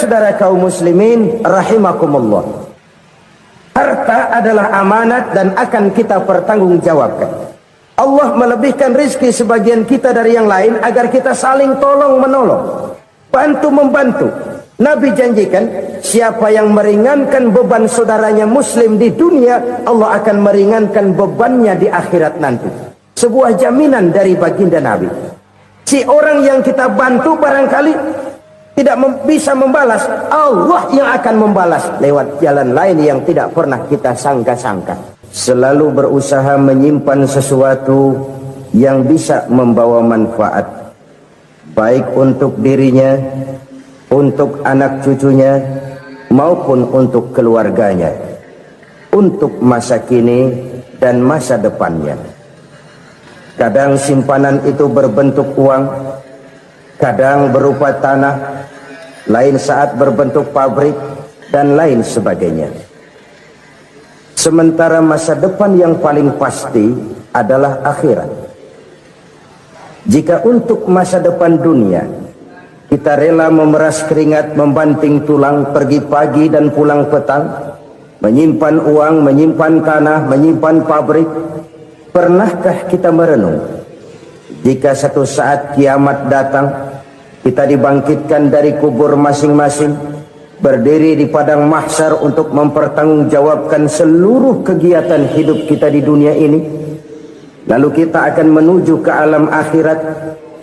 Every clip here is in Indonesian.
Saudara-saudara kaum muslimin rahimakumullah, harta adalah amanat dan akan kita pertanggungjawabkan. Allah melebihkan rezeki sebagian kita dari yang lain agar kita saling tolong menolong, bantu membantu. Nabi janjikan, siapa yang meringankan beban saudaranya muslim di dunia, Allah akan meringankan bebannya di akhirat nanti. Sebuah jaminan dari baginda Nabi. Si orang yang kita bantu barangkali tidak bisa membalas, Allah yang akan membalas lewat jalan lain yang tidak pernah kita sangka-sangka. Selalu berusaha menyimpan sesuatu yang bisa membawa manfaat, baik untuk dirinya, untuk anak cucunya, maupun untuk keluarganya, untuk masa kini dan masa depannya. Kadang simpanan itu berbentuk uang, kadang berupa tanah, lain saat berbentuk pabrik, dan lain sebagainya. Sementara masa depan yang paling pasti adalah akhirat. Jika untuk masa depan dunia kita rela memeras keringat, membanting tulang, pergi pagi dan pulang petang, menyimpan uang, menyimpan tanah, menyimpan pabrik, pernahkah kita merenung jika satu saat kiamat datang, kita dibangkitkan dari kubur masing-masing, berdiri di padang mahsyar untuk mempertanggungjawabkan seluruh kegiatan hidup kita di dunia ini, lalu kita akan menuju ke alam akhirat.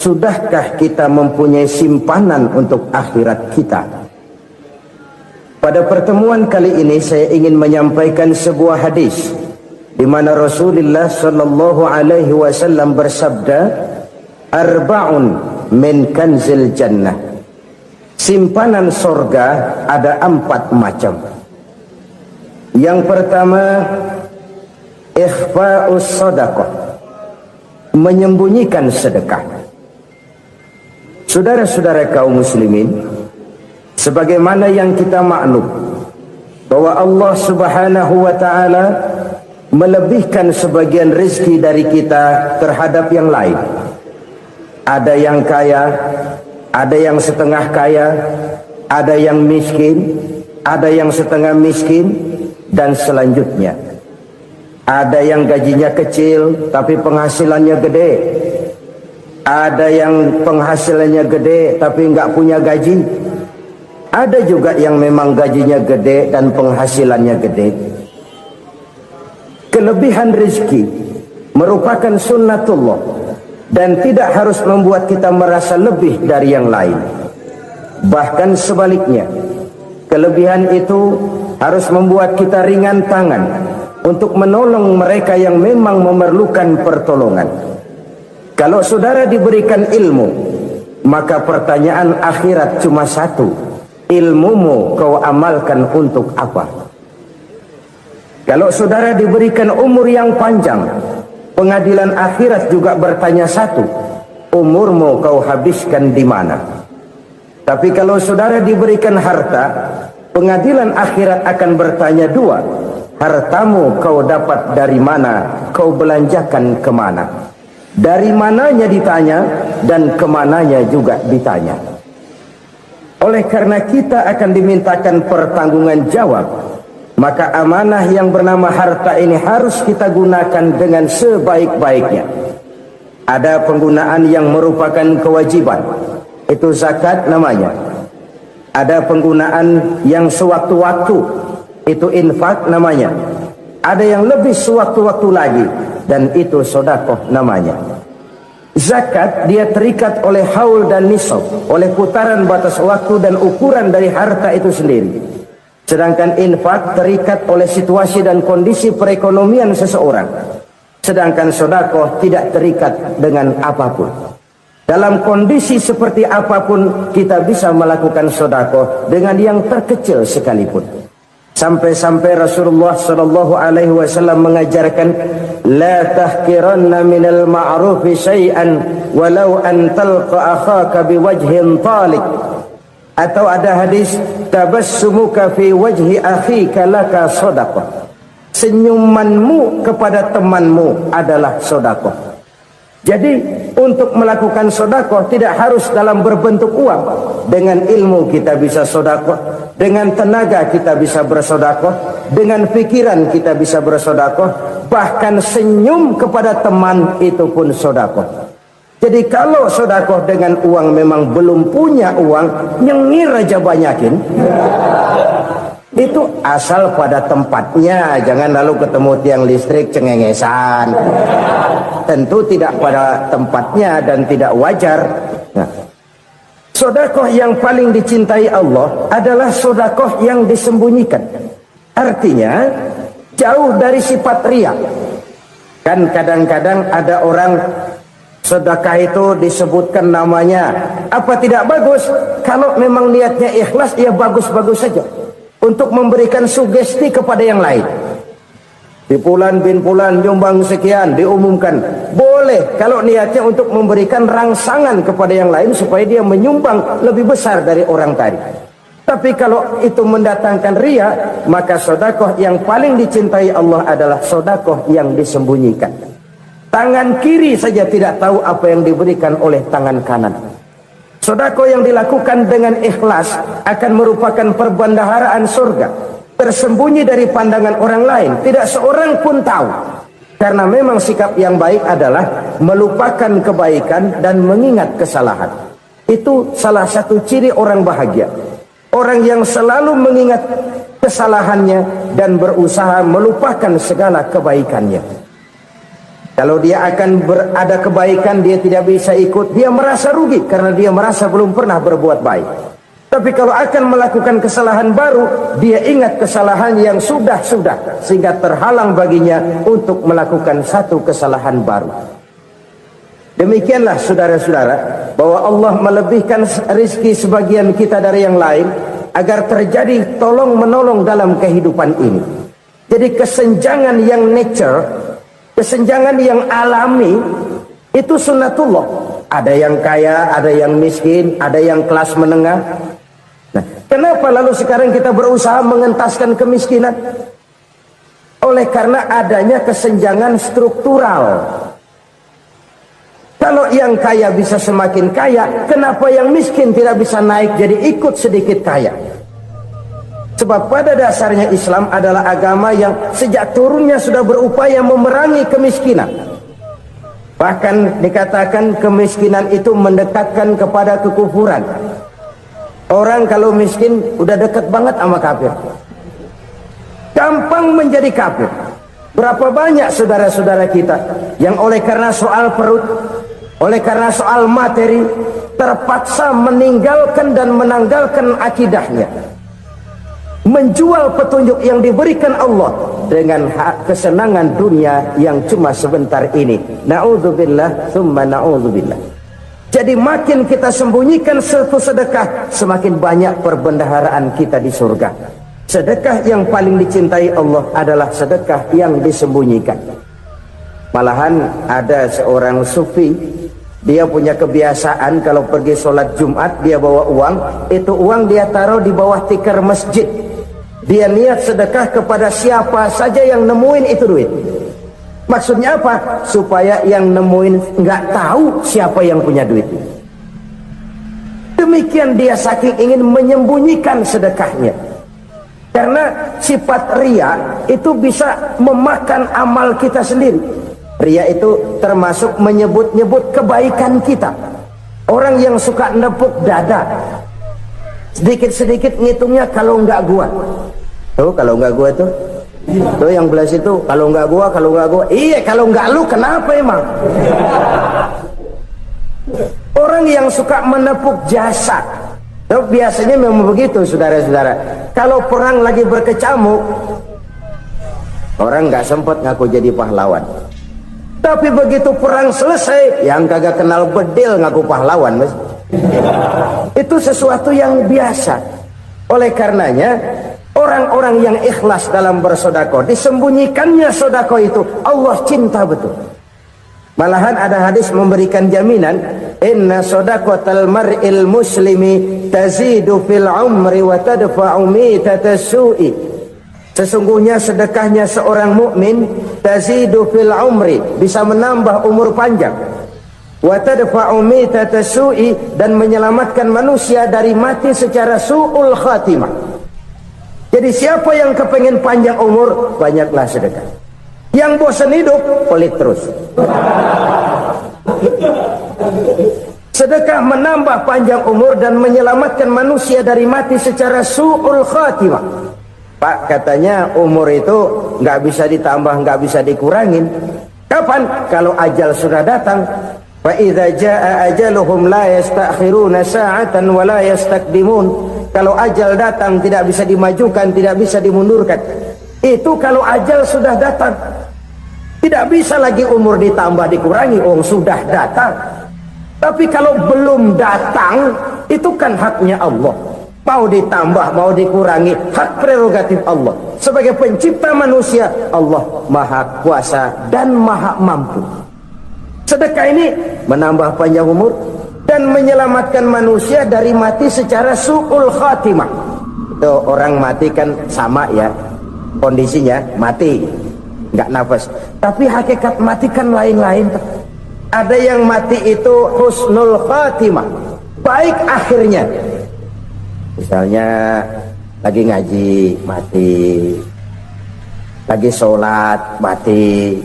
Sudahkah kita mempunyai simpanan untuk akhirat kita? Pada pertemuan kali ini saya ingin menyampaikan sebuah hadis di mana Rasulullah sallallahu alaihi wasallam bersabda, arba'un min kanzil jannah. Simpanan sorga ada 4 macam. Yang pertama, ikhfa'us sadaqah, menyembunyikan sedekah. Saudara-saudara kaum muslimin, sebagaimana yang kita maklum bahwa Allah Subhanahu wa taala melebihkan sebagian rezeki dari kita terhadap yang lain. Ada yang kaya, ada yang setengah kaya, ada yang miskin, ada yang setengah miskin, dan selanjutnya. Ada yang gajinya kecil tapi penghasilannya gede. Ada yang penghasilannya gede tapi nggak punya gaji. Ada juga yang memang gajinya gede dan penghasilannya gede. Kelebihan rezeki merupakan sunnatullah dan tidak harus membuat kita merasa lebih dari yang lain. Bahkan sebaliknya, kelebihan itu harus membuat kita ringan tangan untuk menolong mereka yang memang memerlukan pertolongan. Kalau saudara diberikan ilmu, maka pertanyaan akhirat cuma satu, ilmumu kau amalkan untuk apa? Kalau saudara diberikan umur yang panjang, pengadilan akhirat juga bertanya satu, umurmu kau habiskan di mana? Tapi kalau saudara diberikan harta, pengadilan akhirat akan bertanya 2, hartamu kau dapat dari mana, kau belanjakan kemana? Dari mananya ditanya dan kemananya juga ditanya. Oleh karena kita akan dimintakan pertanggungan jawab, maka amanah yang bernama harta ini harus kita gunakan dengan sebaik-baiknya. Ada penggunaan yang merupakan kewajiban, itu zakat namanya. Ada penggunaan yang sewaktu-waktu, itu infak namanya. Ada yang lebih sewaktu-waktu lagi, dan itu sedekah namanya. Zakat dia terikat oleh haul dan nisab, oleh putaran batas waktu dan ukuran dari harta itu sendiri. Sedangkan infak terikat oleh situasi dan kondisi perekonomian seseorang. Sedangkan sedekah tidak terikat dengan apapun. Dalam kondisi seperti apapun kita bisa melakukan sedekah dengan yang terkecil sekalipun. Sampai-sampai Rasulullah sallallahu alaihi wasallam mengajarkan, la tahqiranna minal ma'rufi syai'an walau an talqa akhaka biwajhin talik. Atau ada hadis, tabassumuka fi wajhi akhika laka shadaqah. Senyumanmu kepada temanmu adalah sedekah. Jadi untuk melakukan sodakoh tidak harus dalam berbentuk uang. Dengan ilmu kita bisa sodakoh, dengan tenaga kita bisa bersodakoh, dengan pikiran kita bisa bersodakoh, bahkan senyum kepada teman itu pun sodakoh. Jadi kalau sodakoh dengan uang memang belum punya uang, nyengir aja banyakin. Itu asal pada tempatnya, jangan lalu ketemu tiang listrik cengengesan. Tentu tidak pada tempatnya dan tidak wajar. Nah, sodakoh yang paling dicintai Allah adalah sodakoh yang disembunyikan. Artinya jauh dari sifat riya. Kan kadang-kadang ada orang sedekah itu disebutkan namanya, apa tidak bagus? Kalau memang niatnya ikhlas, ya bagus-bagus saja. Untuk memberikan sugesti kepada yang lain. Di Fulan bin Fulan nyumbang sekian, diumumkan. Boleh kalau niatnya untuk memberikan rangsangan kepada yang lain supaya dia menyumbang lebih besar dari orang tadi. Tapi kalau itu mendatangkan riya, maka sodakoh yang paling dicintai Allah adalah sodakoh yang disembunyikan. Tangan kiri saja tidak tahu apa yang diberikan oleh tangan kanan. Sedekah yang dilakukan dengan ikhlas akan merupakan perbendaharaan surga, tersembunyi dari pandangan orang lain, tidak seorang pun tahu. Karena memang sikap yang baik adalah melupakan kebaikan dan mengingat kesalahan. Itu salah satu ciri orang bahagia. Orang yang selalu mengingat kesalahannya dan berusaha melupakan segala kebaikannya. Kalau dia akan ada kebaikan, dia tidak bisa ikut, dia merasa rugi karena dia merasa belum pernah berbuat baik. Tapi kalau akan melakukan kesalahan baru, dia ingat kesalahan yang sudah-sudah, sehingga terhalang baginya untuk melakukan satu kesalahan baru. Demikianlah saudara-saudara, bahwa Allah melebihkan rizki sebagian kita dari yang lain, agar terjadi tolong-menolong dalam kehidupan ini. Jadi kesenjangan yang nature, kesenjangan yang alami, itu sunnatullah. Ada yang kaya, ada yang miskin, ada yang kelas menengah. Nah, kenapa lalu sekarang kita berusaha mengentaskan kemiskinan? Oleh karena adanya kesenjangan struktural. Kalau yang kaya bisa semakin kaya, kenapa yang miskin tidak bisa naik jadi ikut sedikit kaya? Sebab pada dasarnya Islam adalah agama yang sejak turunnya sudah berupaya memerangi kemiskinan. Bahkan dikatakan kemiskinan itu mendekatkan kepada kekufuran. Orang kalau miskin udah dekat banget sama kafir. Gampang menjadi kafir. Berapa banyak saudara-saudara kita yang oleh karena soal perut, oleh karena soal materi, terpaksa meninggalkan dan menanggalkan akidahnya, menjual petunjuk yang diberikan Allah dengan hak kesenangan dunia yang cuma sebentar ini. Na'udzubillah, thumma na'udzubillah. Jadi makin kita sembunyikan satu sedekah, semakin banyak perbendaharaan kita di surga. Sedekah yang paling dicintai Allah adalah sedekah yang disembunyikan. Malahan ada seorang sufi, dia punya kebiasaan kalau pergi sholat Jumat, dia bawa uang, itu uang dia taruh di bawah tikar masjid. Dia niat sedekah kepada siapa saja yang nemuin itu duit. Maksudnya apa? Supaya yang nemuin nggak tahu siapa yang punya duit. Demikian dia saking ingin menyembunyikan sedekahnya. Karena sifat riya itu bisa memakan amal kita sendiri. Riya itu termasuk menyebut-nyebut kebaikan kita. Orang yang suka nepuk dada, sedikit-sedikit ngitungnya kalau nggak gua. Tuh kalau nggak gua tuh yang belas itu kalau nggak gua. Iya kalau nggak lu kenapa emang? Orang yang suka menepuk jasad, tuh biasanya memang begitu saudara-saudara. Kalau perang lagi berkecamuk, orang nggak sempat ngaku jadi pahlawan. Tapi begitu perang selesai, yang kagak kenal bedil ngaku pahlawan, mas. Itu sesuatu yang biasa. Oleh karenanya, orang-orang yang ikhlas dalam bersedekah, disembunyikannya sedekah itu, Allah cinta betul. Malahan ada hadis memberikan jaminan, inna sedaqatal mar'il muslimi tazidu fil umri wa tadfa'u mitatas su'i. Sesungguhnya sedekahnya seorang mukmin tazidu fil umri, bisa menambah umur panjang, wa tadfa'u mitata su'i, dan menyelamatkan manusia dari mati secara su'ul khatimah. Jadi siapa yang kepengen panjang umur, banyaklah sedekah. Yang bosan hidup, pelit terus. Sedekah menambah panjang umur dan menyelamatkan manusia dari mati secara su'ul khatimah. Pak, katanya umur itu nggak bisa ditambah, nggak bisa dikurangin. Kapan? Kalau ajal sudah datang. Fa idza jaa ajaluhum la yastakhiruna sa'atan wa la yastaqdimun. Kalau ajal datang tidak bisa dimajukan, tidak bisa dimundurkan. Itu kalau ajal sudah datang. Tidak bisa lagi umur ditambah dikurangi, sudah datang. Tapi kalau belum datang, itu kan haknya Allah. Mau ditambah, mau dikurangi, hak prerogatif Allah. Sebagai pencipta manusia, Allah maha kuasa dan maha mampu. Sedekah ini menambah panjang umur dan menyelamatkan manusia dari mati secara su'ul khatimah. Itu orang mati kan sama ya, kondisinya mati, nggak nafas. Tapi hakikat mati kan lain-lain. Ada yang mati itu husnul khatimah, baik akhirnya. Misalnya lagi ngaji mati, lagi sholat mati,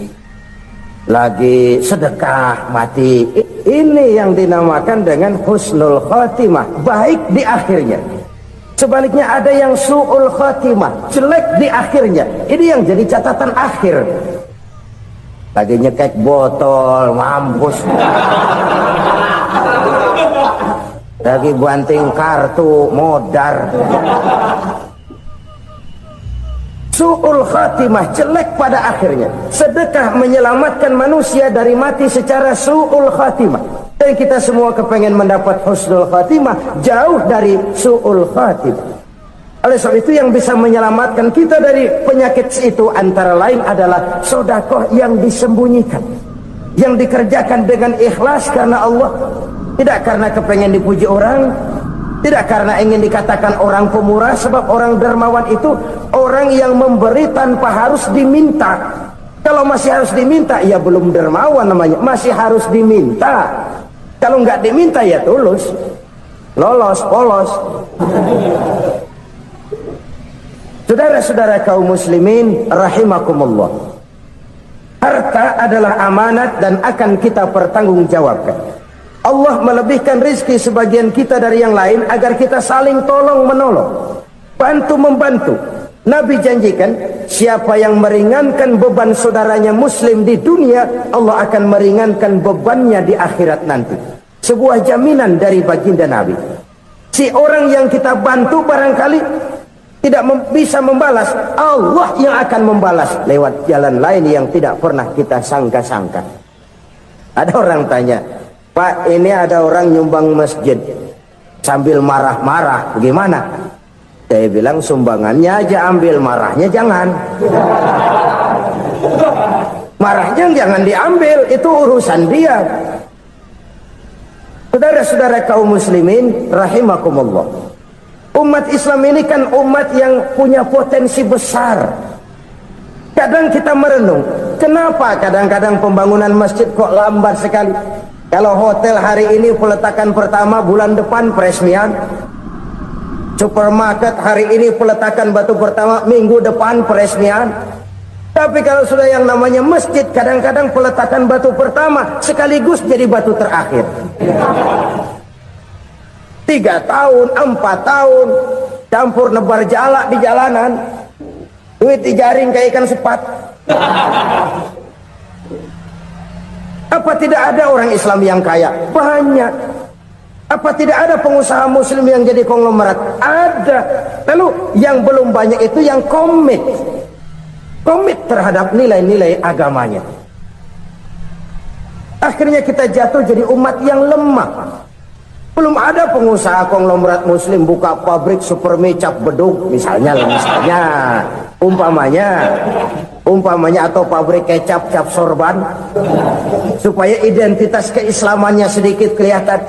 lagi sedekah mati. Ini yang dinamakan dengan husnul khatimah, baik di akhirnya. Sebaliknya ada yang su'ul khatimah, jelek di akhirnya. Ini yang jadi catatan akhir. Lagi nyekek botol, mampus. Lagi banting kartu, modar. Su'ul khatimah, jelek pada akhirnya. Sedekah menyelamatkan manusia dari mati secara su'ul khatimah. Dan kita semua kepengen mendapat husnul khatimah, jauh dari su'ul khatimah. Oleh sebab itu yang bisa menyelamatkan kita dari penyakit itu antara lain adalah sedekah yang disembunyikan, yang dikerjakan dengan ikhlas karena Allah, tidak karena kepengen dipuji orang, tidak karena ingin dikatakan orang pemurah. Sebab orang dermawan itu orang yang memberi tanpa harus diminta. Kalau masih harus diminta, ya belum dermawan namanya, masih harus diminta. Kalau nggak diminta ya tulus, lolos, polos. Saudara-saudara kaum muslimin rahimakumullah, harta adalah amanat dan akan kita pertanggungjawabkan. Allah melebihkan rizki sebagian kita dari yang lain agar kita saling tolong menolong, bantu membantu. Nabi janjikan, siapa yang meringankan beban saudaranya muslim di dunia, Allah akan meringankan bebannya di akhirat nanti. Sebuah jaminan dari baginda Nabi. Si orang yang kita bantu barangkali tidak bisa membalas, Allah yang akan membalas lewat jalan lain yang tidak pernah kita sangka-sangka. Ada orang tanya, Pak, ini ada orang nyumbang masjid sambil marah-marah, bagaimana? Saya bilang sumbangannya aja ambil, marahnya jangan. Marahnya jangan diambil, itu urusan dia. Saudara-saudara kaum muslimin rahimakumullah, umat Islam ini kan umat yang punya potensi besar. Kadang kita merenung, kenapa kadang-kadang pembangunan masjid kok lambat sekali? Kalau hotel hari ini peletakan pertama, bulan depan peresmian. Supermarket hari ini peletakan batu pertama, minggu depan peresmian. Tapi kalau sudah yang namanya masjid, kadang-kadang peletakan batu pertama sekaligus jadi batu terakhir. 3 tahun, 4 tahun, campur nebar jalak di jalanan, duit dijaring kayak ikan sepat. Apa tidak ada orang Islam yang kaya? Banyak. Apa tidak ada pengusaha muslim yang jadi konglomerat? Ada. Lalu yang belum banyak itu yang komit terhadap nilai-nilai agamanya. Akhirnya kita jatuh jadi umat yang lemah. Belum ada pengusaha konglomerat muslim buka pabrik super mie cap beduk misalnya umpamanya, atau pabrik kecap cap sorban, supaya identitas keislamannya sedikit kelihatan.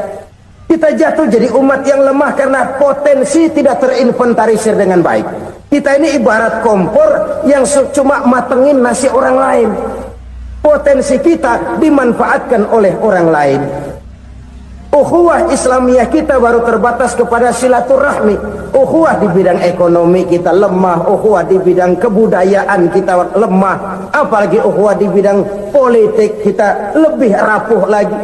Kita jatuh jadi umat yang lemah karena potensi tidak terinventarisir dengan baik. Kita ini ibarat kompor yang cuma matengin nasi orang lain. Potensi kita dimanfaatkan oleh orang lain. Ukhuwah Islamiyah kita baru terbatas kepada silaturahmi. Ukhuwah di bidang ekonomi kita lemah, ukhuwah di bidang kebudayaan kita lemah, apalagi ukhuwah di bidang politik kita lebih rapuh lagi.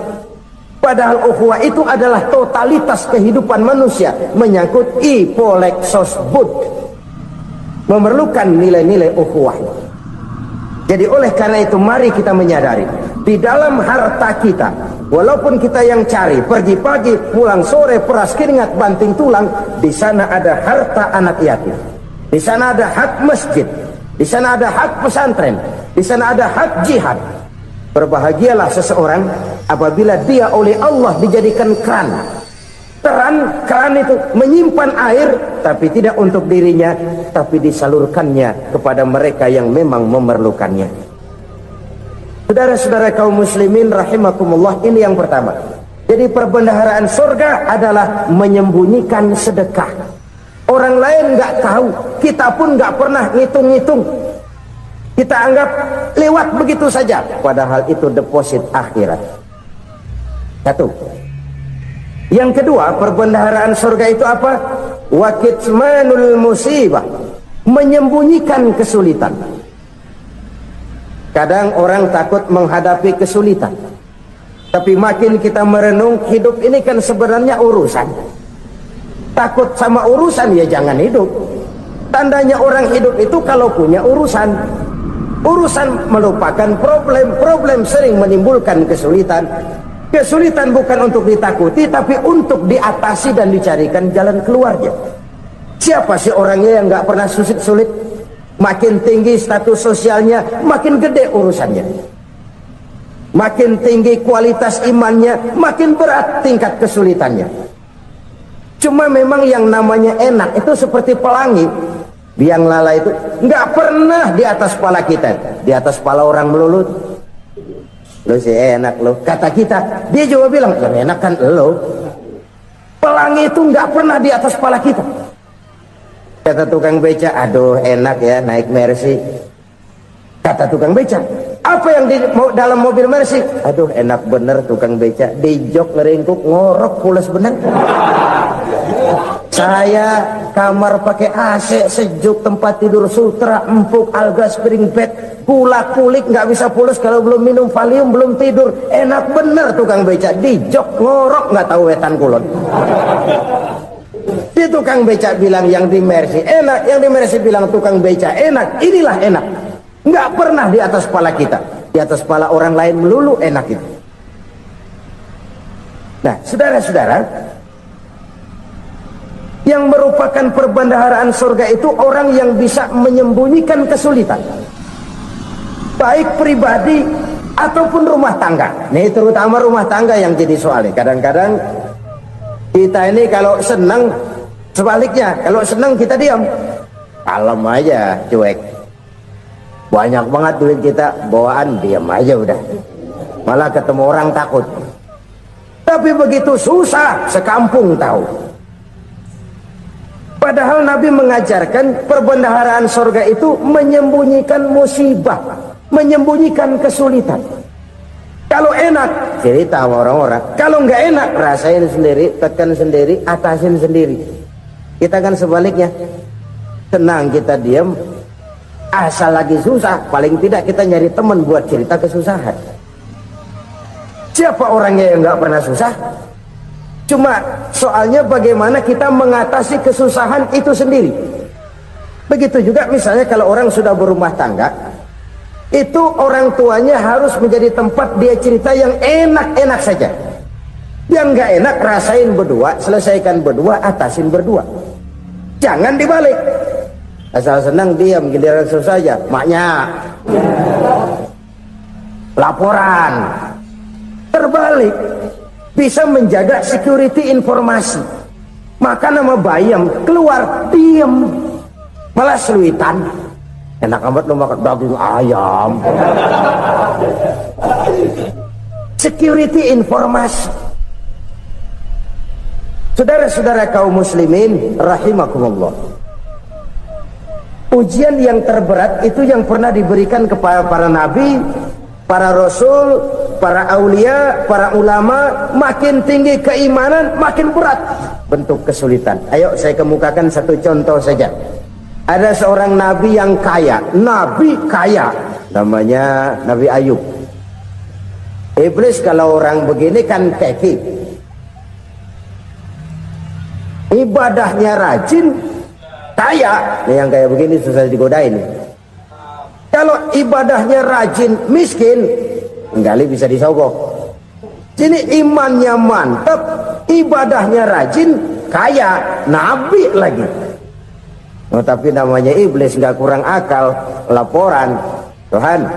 Padahal ukhuwah itu adalah totalitas kehidupan manusia, menyangkut ipolek sosbud, memerlukan nilai-nilai ukhuwah. Jadi oleh karena itu mari kita menyadari di dalam harta kita, walaupun kita yang cari pergi pagi pulang sore peras keringat banting tulang, di sana ada harta anak yatim, di sana ada hak masjid, di sana ada hak pesantren, di sana ada hak jihad. Berbahagialah seseorang apabila dia oleh Allah dijadikan keran. Keran itu menyimpan air, tapi tidak untuk dirinya, tapi disalurkannya kepada mereka yang memang memerlukannya. Saudara-saudara kaum muslimin rahimakumullah, ini yang pertama. Jadi perbendaharaan surga adalah menyembunyikan sedekah. Orang lain nggak tahu, kita pun nggak pernah ngitung-ngitung. Kita anggap lewat begitu saja, padahal itu deposit akhirat. Satu. Yang kedua, perbendaharaan surga itu apa? Wa kitmanul musibah, menyembunyikan kesulitan. Kadang orang takut menghadapi kesulitan, tapi makin kita merenung, hidup ini kan sebenarnya urusan. Takut sama urusan ya jangan hidup. Tandanya orang hidup itu kalau punya urusan. Urusan melupakan problem, problem sering menimbulkan kesulitan. Kesulitan bukan untuk ditakuti, tapi untuk diatasi dan dicarikan jalan keluarnya. Siapa sih orangnya yang nggak pernah sulit-sulit? Makin tinggi status sosialnya, makin gede urusannya. Makin tinggi kualitas imannya, makin berat tingkat kesulitannya. Cuma memang yang namanya enak itu seperti pelangi. Biang lala itu nggak pernah di atas kepala kita, di atas kepala orang melulu. Lo sih enak lo, kata kita. Dia juga bilang yang enak kan lo. Pelangi itu nggak pernah di atas kepala kita. Kata tukang beca, aduh enak ya naik Mercy. Kata tukang beca, apa yang di dalam mobil Mercy? Aduh enak bener tukang beca, di jok ngeringkuk ngorok pulas bener. Saya kamar pakai AC sejuk, tempat tidur sutra empuk, alga spring bed, kulak kulik nggak bisa pulas kalau belum minum Valium, belum tidur. Enak bener tukang beca, di jok ngorok nggak tahu wetan kulon. Di tukang beca bilang yang di Mercy enak, yang di Mercy bilang tukang beca enak. Inilah enak, nggak pernah di atas kepala kita, di atas kepala orang lain melulu enak itu. Nah saudara-saudara, yang merupakan perbendaharaan surga itu orang yang bisa menyembunyikan kesulitan, baik pribadi ataupun rumah tangga. Nih terutama rumah tangga yang jadi soalnya. Kadang-kadang kita ini kalau senang, sebaliknya kalau senang kita diam, kalem aja, cuek. Banyak banget duit kita bawaan, diam aja udah. Malah ketemu orang takut. Tapi begitu susah, sekampung tahu. Padahal Nabi mengajarkan perbendaharaan surga itu menyembunyikan musibah, menyembunyikan kesulitan. Kalau enak, cerita sama orang-orang. Kalau nggak enak, rasain sendiri, tekan sendiri, atasin sendiri. Kita kan sebaliknya, tenang kita diam, asal lagi susah, paling tidak kita nyari teman buat cerita kesusahan. Siapa orangnya yang nggak pernah susah? Cuma soalnya bagaimana kita mengatasi kesusahan itu sendiri. Begitu juga misalnya kalau orang sudah berumah tangga, itu orang tuanya harus menjadi tempat dia cerita yang enak-enak saja. Yang nggak enak rasain berdua, selesaikan berdua, atasin berdua. Jangan dibalik. Asal senang diam, giliran susah saja. Maknya laporan. Terbalik. Bisa menjaga security informasi. Maka nama bayam keluar diem, malah seluitan. Enak amat lo makan daging ayam. Security informasi. Saudara-saudara kaum muslimin rahimakumullah, ujian yang terberat itu yang pernah diberikan kepada para nabi para rasul, para aulia, para ulama, makin tinggi keimanan, makin berat bentuk kesulitan. Ayo saya kemukakan satu contoh saja. Ada seorang nabi yang kaya, nabi kaya, namanya Nabi Ayub. Iblis kalau orang begini kan keki, ibadahnya rajin, kaya. Nih yang kayak begini susah digodain. Kalau ibadahnya rajin, miskin, enggali bisa disogok. Sini imannya mantap, ibadahnya rajin, kaya, nabi lagi. Oh, tapi namanya iblis nggak kurang akal. Laporan, Tuhan,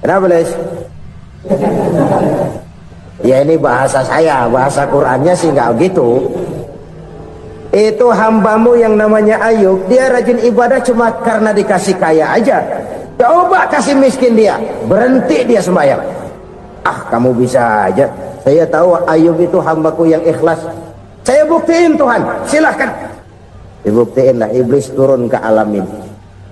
kenapa iblis? Ya ini bahasa saya, bahasa Qurannya sih nggak gitu. Itu hambamu yang namanya Ayub, dia rajin ibadah cuma karena dikasih kaya aja. Coba kasih miskin dia, berhenti dia sembahyang. Ah, kamu bisa aja. Saya tahu Ayub itu hambaku yang ikhlas. Saya buktiin Tuhan, silahkan. Dibuktiinlah, iblis turun ke alam ini.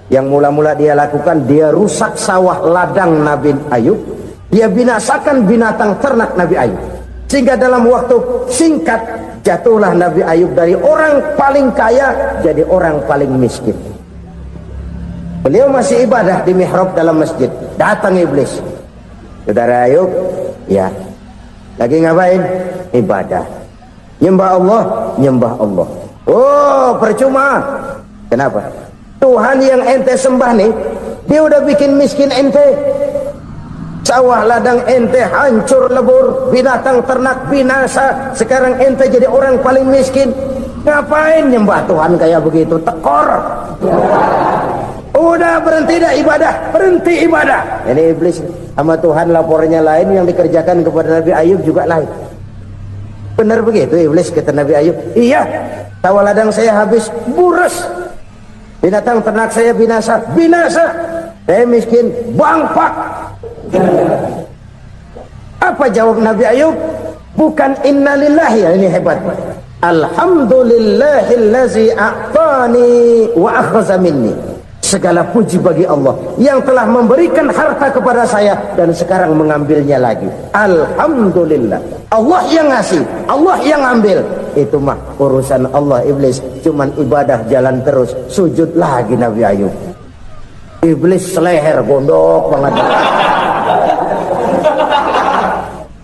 Yang mula-mula dia lakukan, dia rusak sawah ladang Nabi Ayub. Dia binasakan binatang ternak Nabi Ayub. Sehingga dalam waktu singkat, jatuhlah Nabi Ayub dari orang paling kaya jadi orang paling miskin. Beliau masih ibadah di mihrab dalam masjid. Datang iblis. Saudara Ayub, ya, lagi ngapain? Ibadah. Nyembah Allah, nyembah Allah. Oh, percuma. Kenapa? Tuhan yang ente sembah nih, dia udah bikin miskin ente. Sawah ladang ente hancur lebur, binatang ternak binasa. Sekarang ente jadi orang paling miskin. Ngapain nyembah Tuhan kayak begitu? Tekor. Udah berhenti dah ibadah, berhenti ibadah. Ini iblis sama Tuhan laporannya lain, yang dikerjakan kepada Nabi Ayub juga lain. Benar begitu iblis kata Nabi Ayub? Iya, sawah ladang saya habis, buras. Binatang ternak saya binasa, binasa. Saya miskin, bangpak. Apa jawab Nabi Ayub? Bukan innalillahi, ya, ini hebat. Alhamdulillahillazi a'tani wa akhza minni. Segala puji bagi Allah yang telah memberikan harta kepada saya dan sekarang mengambilnya lagi. Alhamdulillah. Allah yang ngasih, Allah yang ambil. Itu mah urusan Allah. Iblis cuman ibadah jalan terus, sujud lagi Nabi Ayub. Iblis seleher gondok banget.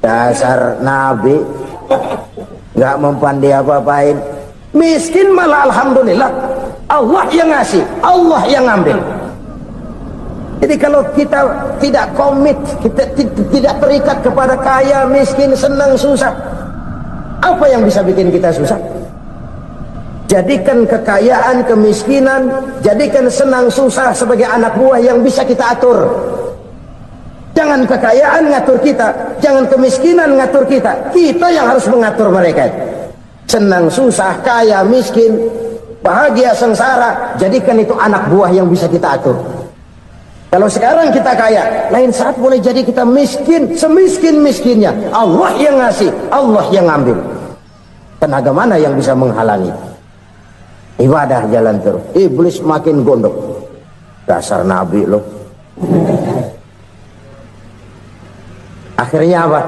Dasar Nabi nggak mempan dia apa-apain. Miskin malah alhamdulillah. Allah yang ngasih, Allah yang ambil. Jadi kalau kita tidak komit, kita tidak terikat kepada kaya, miskin, senang, susah, apa yang bisa bikin kita susah? Jadikan kekayaan, kemiskinan, jadikan senang, susah sebagai anak buah yang bisa kita atur. Jangan kekayaan ngatur kita, jangan kemiskinan ngatur kita. Kita yang harus mengatur mereka. Senang, susah, kaya, miskin, bahagia, sengsara, jadikan itu anak buah yang bisa kita atur. Kalau sekarang kita kaya, lain saat boleh jadi kita miskin, semiskin-miskinnya. Allah yang ngasih, Allah yang ambil. Tenaga mana yang bisa menghalangi? Ibadah jalan terus. Iblis makin gondok. Dasar Nabi loh. Akhirnya apa?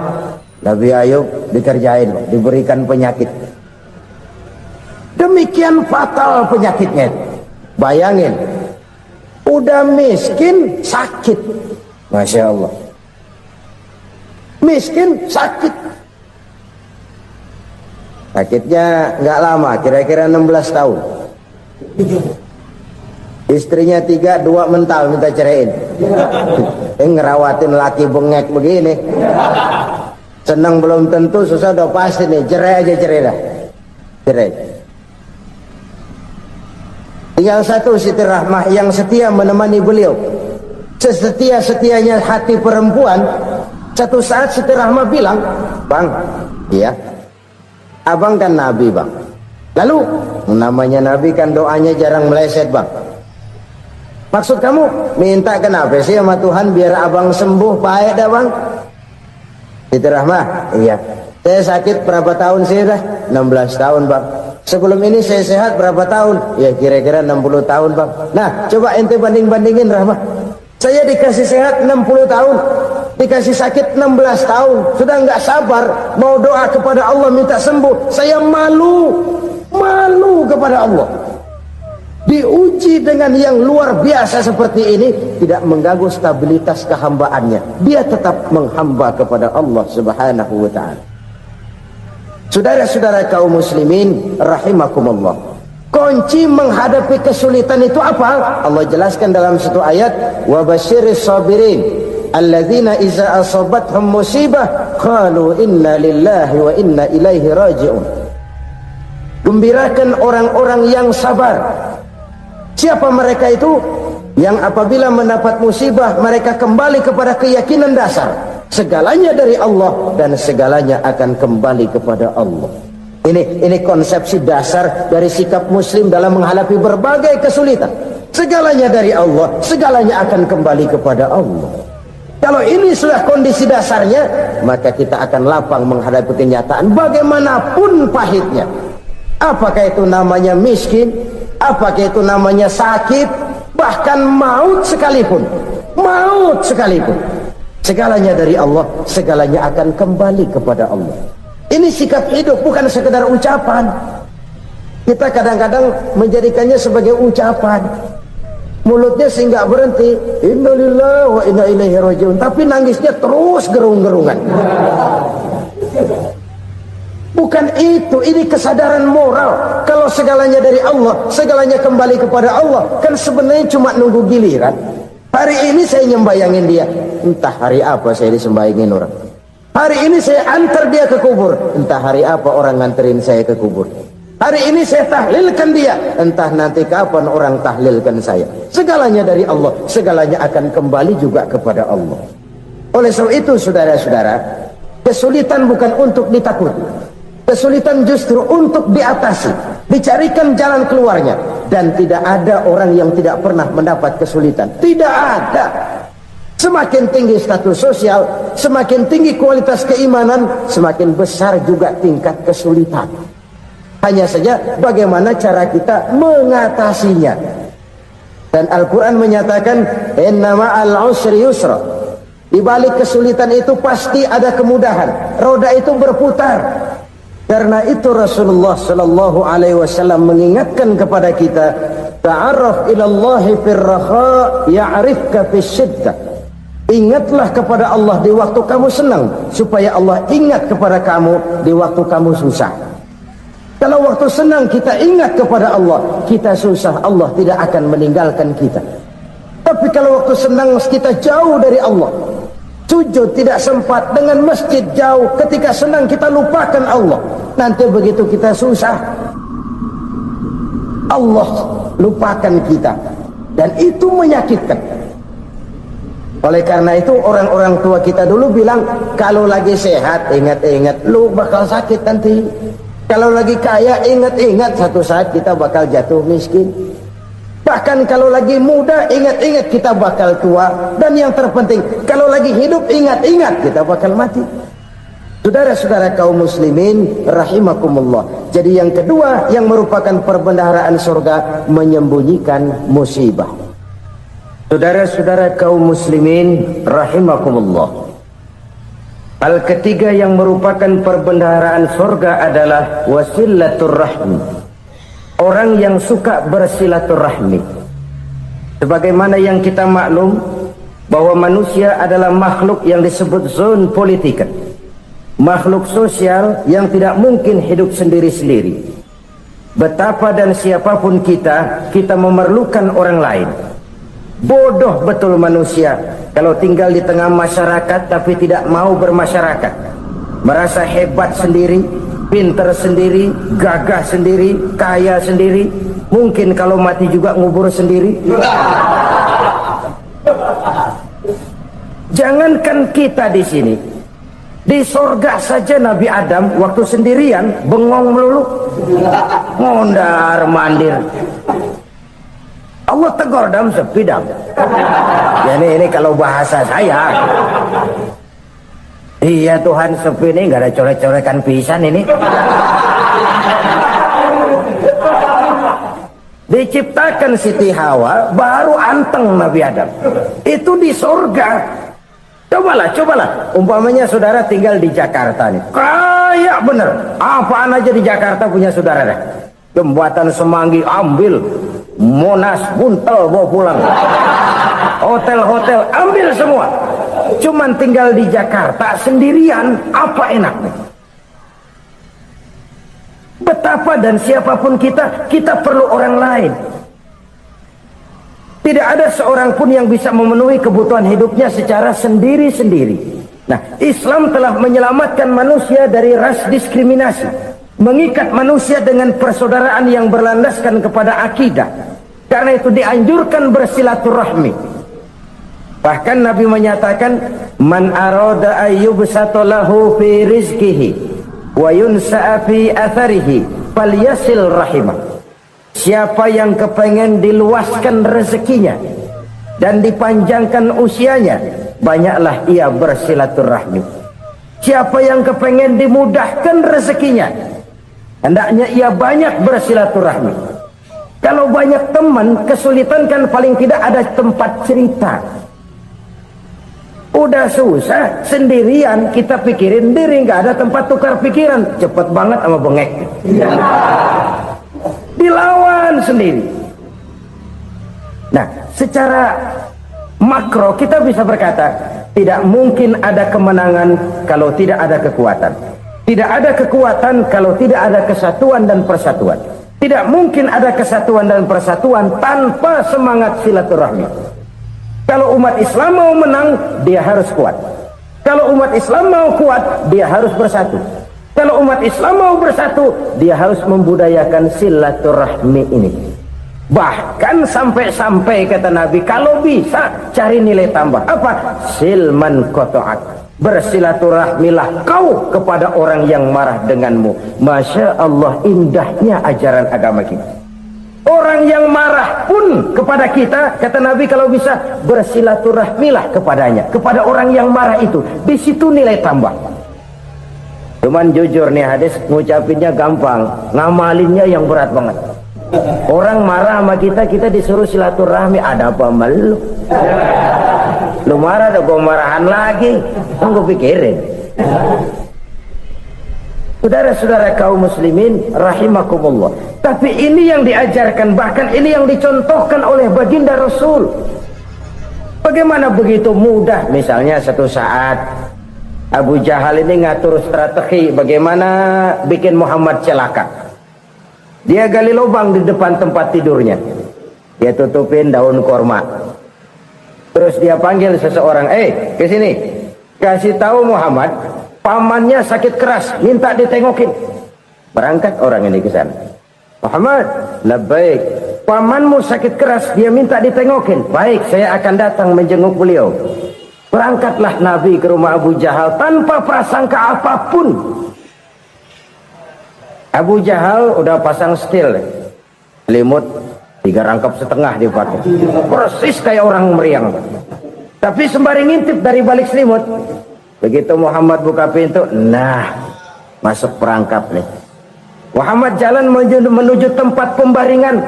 Nabi Ayub dikerjain, diberikan penyakit. Demikian fatal penyakitnya. Bayangin, udah miskin sakit. Masya Allah. Miskin sakit. Sakitnya nggak lama, kira-kira 16 tahun. Istrinya 3, 2 mental minta ceraiin. Ngerawatin laki bengek begini. Senang belum tentu, susah udah pasti nih. Cerai aja, cerai dah. Cerai. Tinggal satu Siti Rahmah yang setia menemani beliau. Sesetia-setianya hati perempuan. Satu saat Siti Rahmah bilang, "Bang, iya, abang kan Nabi bang. Lalu, namanya Nabi kan doanya jarang meleset bang. Maksud kamu minta kenapa sih sama Tuhan biar abang sembuh baik dah bang?" Siti Rahmah, iya. Saya sakit berapa tahun sih dah? 16 tahun bang. Sebelum ini saya sehat berapa tahun? Ya kira-kira 60 tahun bang. Nah coba ente banding-bandingin Rahmah. Saya dikasih sehat 60 tahun. dikasih sakit 16 tahun, sudah nggak sabar mau doa kepada Allah minta sembuh. Saya malu kepada Allah. Diuji dengan yang luar biasa seperti ini, tidak mengganggu stabilitas kehambaannya. Dia tetap menghamba kepada Allah Subhanahu wa ta'ala. Saudara-saudara kaum muslimin rahimakumullah, kunci menghadapi kesulitan itu apa? Allah jelaskan dalam satu ayat, wa basyiris sabirin alladzina iza asabathum musibah qalu inna lillahi wa inna ilaihi raji'un. Gembirakan orang-orang yang sabar. Siapa mereka itu? Yang apabila mendapat musibah mereka kembali kepada keyakinan dasar, segalanya dari Allah dan segalanya akan kembali kepada Allah. Ini konsepsi dasar dari sikap muslim dalam menghadapi berbagai kesulitan. Segalanya dari Allah, segalanya akan kembali kepada Allah. Kalau ini sudah kondisi dasarnya, maka kita akan lapang menghadapi kenyataan bagaimanapun pahitnya. Apakah itu namanya miskin, apakah itu namanya sakit, bahkan maut sekalipun, segalanya dari Allah, segalanya akan kembali kepada Allah. Ini sikap hidup, bukan sekedar ucapan. Kita kadang-kadang menjadikannya sebagai ucapan, mulutnya sih nggak berhenti, innalillahi wa inna ilaihi raji'un, tapi nangisnya terus gerung-gerungan. Bukan itu, ini kesadaran moral. Kalau segalanya dari Allah, segalanya kembali kepada Allah, kan sebenarnya cuma nunggu giliran. Hari ini saya nyembayangin dia, entah hari apa saya disembayangin orang. Hari ini saya antar dia ke kubur, entah hari apa orang nganterin saya ke kubur. Hari ini saya tahlilkan dia, entah nanti kapan orang tahlilkan saya. Segalanya dari Allah, segalanya akan kembali juga kepada Allah. Oleh sebab itu saudara-saudara, kesulitan bukan untuk ditakuti, kesulitan justru untuk diatasi, dicarikan jalan keluarnya. Dan tidak ada orang yang tidak pernah mendapat kesulitan, tidak ada. Semakin tinggi status sosial, semakin tinggi kualitas keimanan, semakin besar juga tingkat kesulitan. Hanya saja bagaimana cara kita mengatasinya. Dan Al-Quran menyatakan inna ma'al usri yusra. Di balik kesulitan itu pasti ada kemudahan. Roda itu berputar. Karena itu Rasulullah sallallahu alaihi wasallam mengingatkan kepada kita, ta'arraf ilallahi fir raha ya'rifka fis syiddah. Ingatlah kepada Allah di waktu kamu senang, supaya Allah ingat kepada kamu di waktu kamu susah. Kalau waktu senang kita ingat kepada Allah, kita susah, Allah tidak akan meninggalkan kita. Tapi kalau waktu senang kita jauh dari Allah, sujud tidak sempat, dengan masjid jauh, ketika senang kita lupakan Allah, nanti begitu kita susah, Allah lupakan kita, dan itu menyakitkan. Oleh karena itu orang-orang tua kita dulu bilang, kalau lagi sehat ingat-ingat lu bakal sakit nanti. Kalau lagi kaya ingat-ingat satu saat kita bakal jatuh miskin. Bahkan kalau lagi muda ingat-ingat kita bakal tua. Dan yang terpenting, kalau lagi hidup ingat-ingat kita bakal mati. Saudara-saudara kaum muslimin rahimakumullah. Jadi yang kedua yang merupakan perbendaharaan surga, menyembunyikan musibah. Saudara-saudara kaum muslimin rahimakumullah, hal ketiga yang merupakan perbendaharaan surga adalah wasilatur rahmi. Orang yang suka bersilaturahmi. Sebagaimana yang kita maklum bahwa manusia adalah makhluk yang disebut zon politika, makhluk sosial yang tidak mungkin hidup sendiri-sendiri. Betapa dan siapapun kita memerlukan orang lain. Bodoh betul manusia kalau tinggal di tengah masyarakat tapi tidak mau bermasyarakat, merasa hebat sendiri, pintar sendiri, gagah sendiri, kaya sendiri, mungkin kalau mati juga ngubur sendiri. Jangankan kita di sini, di sorga saja Nabi Adam waktu sendirian bengong melulu, mondar mandir. Allah tegur dam sepi dam. Ya ini kalau bahasa saya. Iya Tuhan, sepi ini nggak ada coret-corekan pisan ini. Diciptakan Siti Hawa baru anteng Nabi Adam. Itu di surga. Cobalah. Umpamanya saudara tinggal di Jakarta nih. Kayak bener. Apaan aja di Jakarta punya saudara dah. Jembatan Semanggi ambil. Monas, Buntel bawa pulang. Hotel-hotel ambil semua. Cuman tinggal di Jakarta sendirian, apa enaknya? Betapa dan siapapun kita perlu orang lain. Tidak ada seorang pun yang bisa memenuhi kebutuhan hidupnya secara sendiri-sendiri. Nah, Islam telah menyelamatkan manusia dari ras diskriminasi, mengikat manusia dengan persaudaraan yang berlandaskan kepada akidah. Karena itu dianjurkan bersilaturahmi. Bahkan Nabi menyatakan, man arada ayyubsata lahu fi rizqihi wa yunsa'a fi atharihi falyasil rahimah. Siapa yang kepengen diluaskan rezekinya dan dipanjangkan usianya, banyaklah ia bersilaturahmi. Siapa yang kepengen dimudahkan rezekinya, hendaknya ia banyak bersilaturahmi. Kalau banyak teman, kesulitan kan paling tidak ada tempat cerita. Udah susah, sendirian kita pikirin diri, nggak ada tempat tukar pikiran. Cepet banget sama bengek. Dilawan sendiri. Nah, secara makro kita bisa berkata, tidak mungkin ada kemenangan kalau tidak ada kekuatan. Tidak ada kekuatan kalau tidak ada kesatuan dan persatuan. Tidak mungkin ada kesatuan dan persatuan tanpa semangat silaturahmi. Kalau umat Islam mau menang, dia harus kuat. Kalau umat Islam mau kuat, dia harus bersatu. Kalau umat Islam mau bersatu, dia harus membudayakan silaturahmi ini. Bahkan sampai-sampai kata Nabi, kalau bisa cari nilai tambah. Apa? Silman qata'ak. Bersilaturahmilah kau kepada orang yang marah denganmu. Masya Allah, indahnya ajaran agama kita. Orang yang marah pun kepada kita, kata Nabi, kalau bisa bersilaturahmilah kepadanya, kepada orang yang marah itu. Di situ nilai tambah. Cuman jujur nih, hadis ngucapinnya gampang, ngamalinnya yang berat banget. Orang marah sama kita disuruh silaturahmi, ada apa malu? Lu marah, ada gua marahan lagi, kan gua pikirin. Saudara-saudara kaum muslimin rahimakumullah. Tapi ini yang diajarkan, bahkan ini yang dicontohkan oleh baginda Rasul. Bagaimana begitu mudah, misalnya satu saat Abu Jahal ini ngatur strategi bagaimana bikin Muhammad celaka. Dia gali lubang di depan tempat tidurnya. Dia tutupin daun korma. Terus dia panggil seseorang, ke sini. Kasih tahu Muhammad, pamannya sakit keras, minta ditengokin. Berangkat orang ini ke sana. Muhammad, labbaik. Pamanmu sakit keras, dia minta ditengokin. Baik, saya akan datang menjenguk beliau. Berangkatlah Nabi ke rumah Abu Jahal tanpa prasangka apapun. Abu Jahal udah pasang stil, selimut 3 rangkap setengah dipakai, persis kayak orang meriang. Tapi sembari ngintip dari balik selimut, begitu Muhammad buka pintu, nah masuk perangkap nih. Muhammad jalan menuju tempat pembaringan.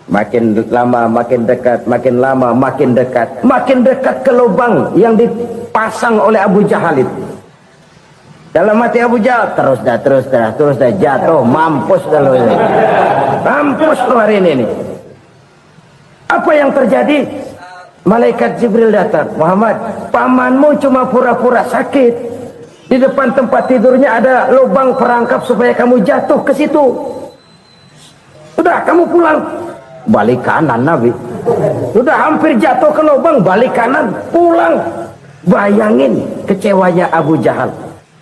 Makin lama makin dekat, makin lama makin dekat, makin dekat ke lubang yang dipasang oleh Abu Jahal itu. Dalam hati Abu Jahal, terus dah jatuh, mampus dah lo ini. Mampus lo hari ini nih. Apa yang terjadi? Malaikat Jibril datang. Muhammad, pamanmu cuma pura-pura sakit. Di depan tempat tidurnya ada lubang perangkap supaya kamu jatuh ke situ. Sudah, kamu pulang. Balik kanan Nabi. Sudah hampir jatuh ke lubang, balik kanan, pulang. Bayangin kecewanya Abu Jahal.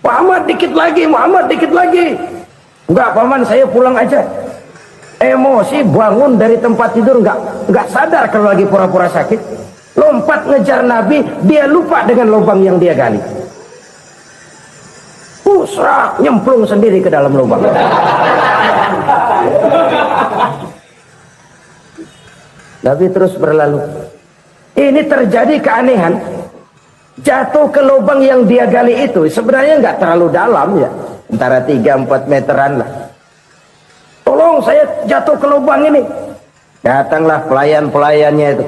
Muhammad dikit lagi, Muhammad dikit lagi. Enggak paman, saya pulang aja. Emosi bangun dari tempat tidur, enggak sadar kalau lagi pura-pura sakit. Lompat ngejar Nabi, dia lupa dengan lubang yang dia gali. Pusrak, nyemplung sendiri ke dalam lubang. Nabi terus berlalu. Ini terjadi keanehan. Jatuh ke lubang yang dia gali itu sebenarnya nggak terlalu dalam ya, antara 3-4 meteran lah. Tolong saya jatuh ke lubang ini. Datanglah pelayan-pelayannya itu.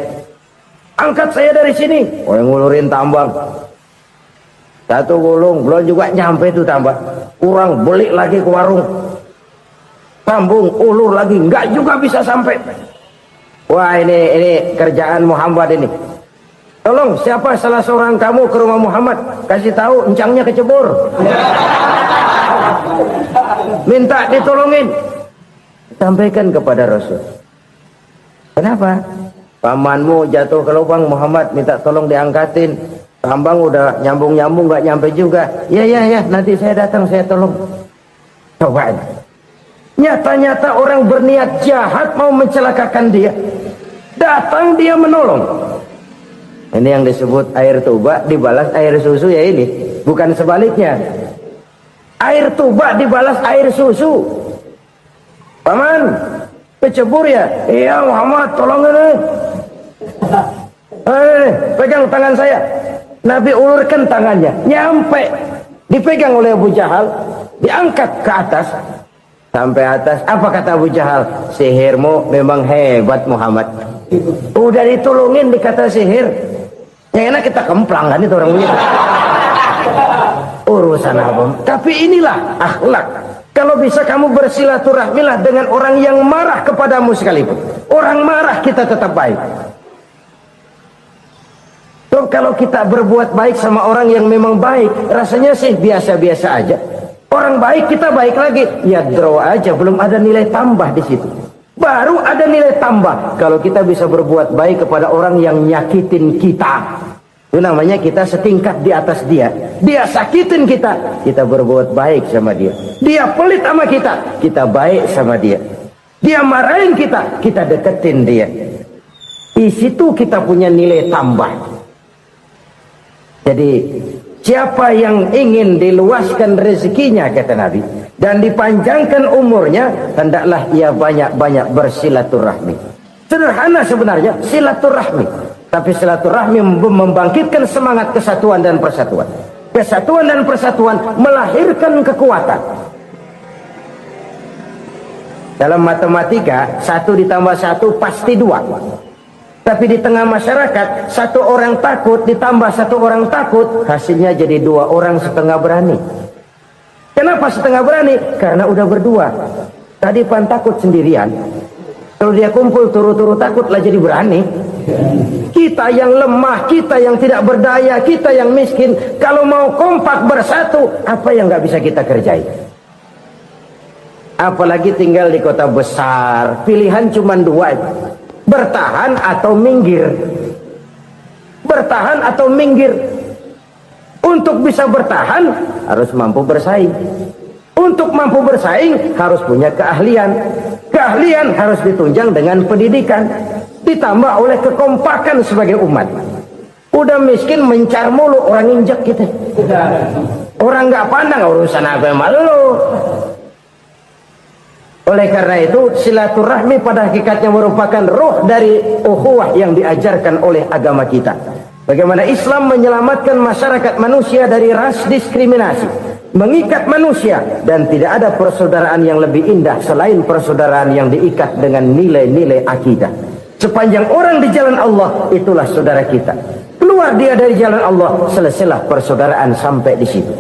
Angkat saya dari sini. Oh, yang ngulurin tambang. 1 gulung, belum juga nyampe itu tambah. Kurang beli lagi ke warung. Sambung, ulur lagi, enggak juga bisa sampai. Wah ini kerjaan Muhammad ini. Tolong siapa salah seorang kamu ke rumah Muhammad, kasih tahu encangnya kecebur. Minta ditolongin. Sampaikan kepada Rasul. Kenapa? Pamanmu jatuh ke lubang, Muhammad minta tolong diangkatin. Tambang udah nyambung-nyambung nggak nyampe juga. Ya, nanti saya datang, saya tolong. Coba. Nyata-nyata orang berniat jahat mau mencelakakan dia. Datang dia menolong. Ini yang disebut air tuba dibalas air susu ya ini. Bukan sebaliknya. Air tuba dibalas air susu. Paman, kecebur ya? Iya Muhammad, tolong ini. Pegang tangan saya. Nabi ulurkan tangannya. Nyampe. Dipegang oleh Abu Jahal. Diangkat ke atas. Sampai atas, apa kata Abu Jahal? Sihirmu memang hebat Muhammad. Udah ditolongin dikata sihir. Yang enak kita kemplang kan itu orang begitu. Urusan apa? Tapi inilah akhlak. Kalau bisa kamu bersilaturahmilah dengan orang yang marah kepadamu sekalipun. Orang marah kita tetap baik. So, kalau kita berbuat baik sama orang yang memang baik, rasanya sih biasa-biasa aja. Orang baik kita baik lagi, ya draw aja, belum ada nilai tambah di situ. Baru ada nilai tambah kalau kita bisa berbuat baik kepada orang yang nyakitin kita. Itu namanya kita setingkat di atas dia. Dia sakitin kita, kita berbuat baik sama dia. Dia pelit sama kita baik sama dia. Dia marahin kita deketin dia. Di situ kita punya nilai tambah. Jadi siapa yang ingin diluaskan rezekinya, kata Nabi, dan dipanjangkan umurnya, hendaklah ia banyak-banyak bersilaturahmi. Sederhana sebenarnya silaturahmi, tapi silaturahmi membangkitkan semangat kesatuan dan persatuan. Kesatuan dan persatuan melahirkan kekuatan. Dalam matematika 1 ditambah 1 pasti 2. Tapi di tengah masyarakat, 1 orang takut ditambah 1 orang takut, hasilnya jadi 2 orang setengah berani. Kenapa setengah berani? Karena udah berdua. Tadi pan takut sendirian. Kalau dia kumpul turu-turu takutlah jadi berani. Kita yang lemah, kita yang tidak berdaya, kita yang miskin, kalau mau kompak bersatu, apa yang nggak bisa kita kerjain? Apalagi tinggal di kota besar, pilihan cuma 2. Bertahan atau minggir. Bertahan atau minggir. Untuk bisa bertahan harus mampu bersaing. Untuk mampu bersaing harus punya keahlian. Keahlian harus ditunjang dengan pendidikan, ditambah oleh kekompakan sebagai umat. Udah miskin mencar mulu, orang injak kita. Orang nggak pandang urusan apa malu. Oleh karena itu, silaturahmi pada hakikatnya merupakan roh dari ukhuwah yang diajarkan oleh agama kita. Bagaimana Islam menyelamatkan masyarakat manusia dari ras diskriminasi, mengikat manusia, dan tidak ada persaudaraan yang lebih indah selain persaudaraan yang diikat dengan nilai-nilai akidah. Sepanjang orang di jalan Allah, itulah saudara kita. Keluar dia dari jalan Allah, selesailah persaudaraan sampai di situ.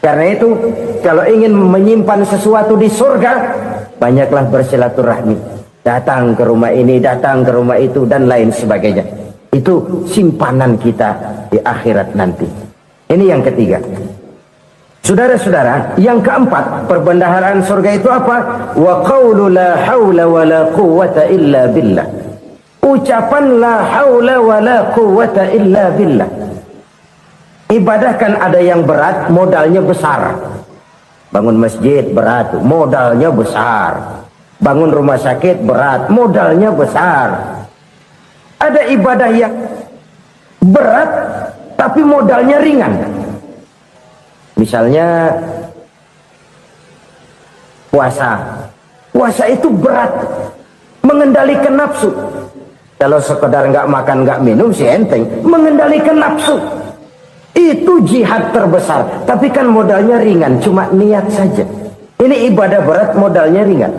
Karena itu, kalau ingin menyimpan sesuatu di surga, banyaklah bersilaturahmi. Datang ke rumah ini, datang ke rumah itu, dan lain sebagainya. Itu simpanan kita di akhirat nanti. Ini yang ketiga. Saudara-saudara, yang keempat, perbendaharaan surga itu apa? Wa qawlu la hawla wa la quwwata illa billah. Ucapan la hawla wa la quwwata illa billah. Ibadah kan ada yang berat, modalnya besar. Bangun masjid berat, modalnya besar. Bangun rumah sakit berat, modalnya besar. Ada ibadah yang berat, tapi modalnya ringan. Misalnya puasa. Puasa itu berat, mengendalikan nafsu. Kalau sekedar nggak makan nggak minum sih enteng, mengendalikan nafsu. Itu jihad terbesar, tapi kan modalnya ringan, cuma niat saja. Ini ibadah berat, modalnya ringan.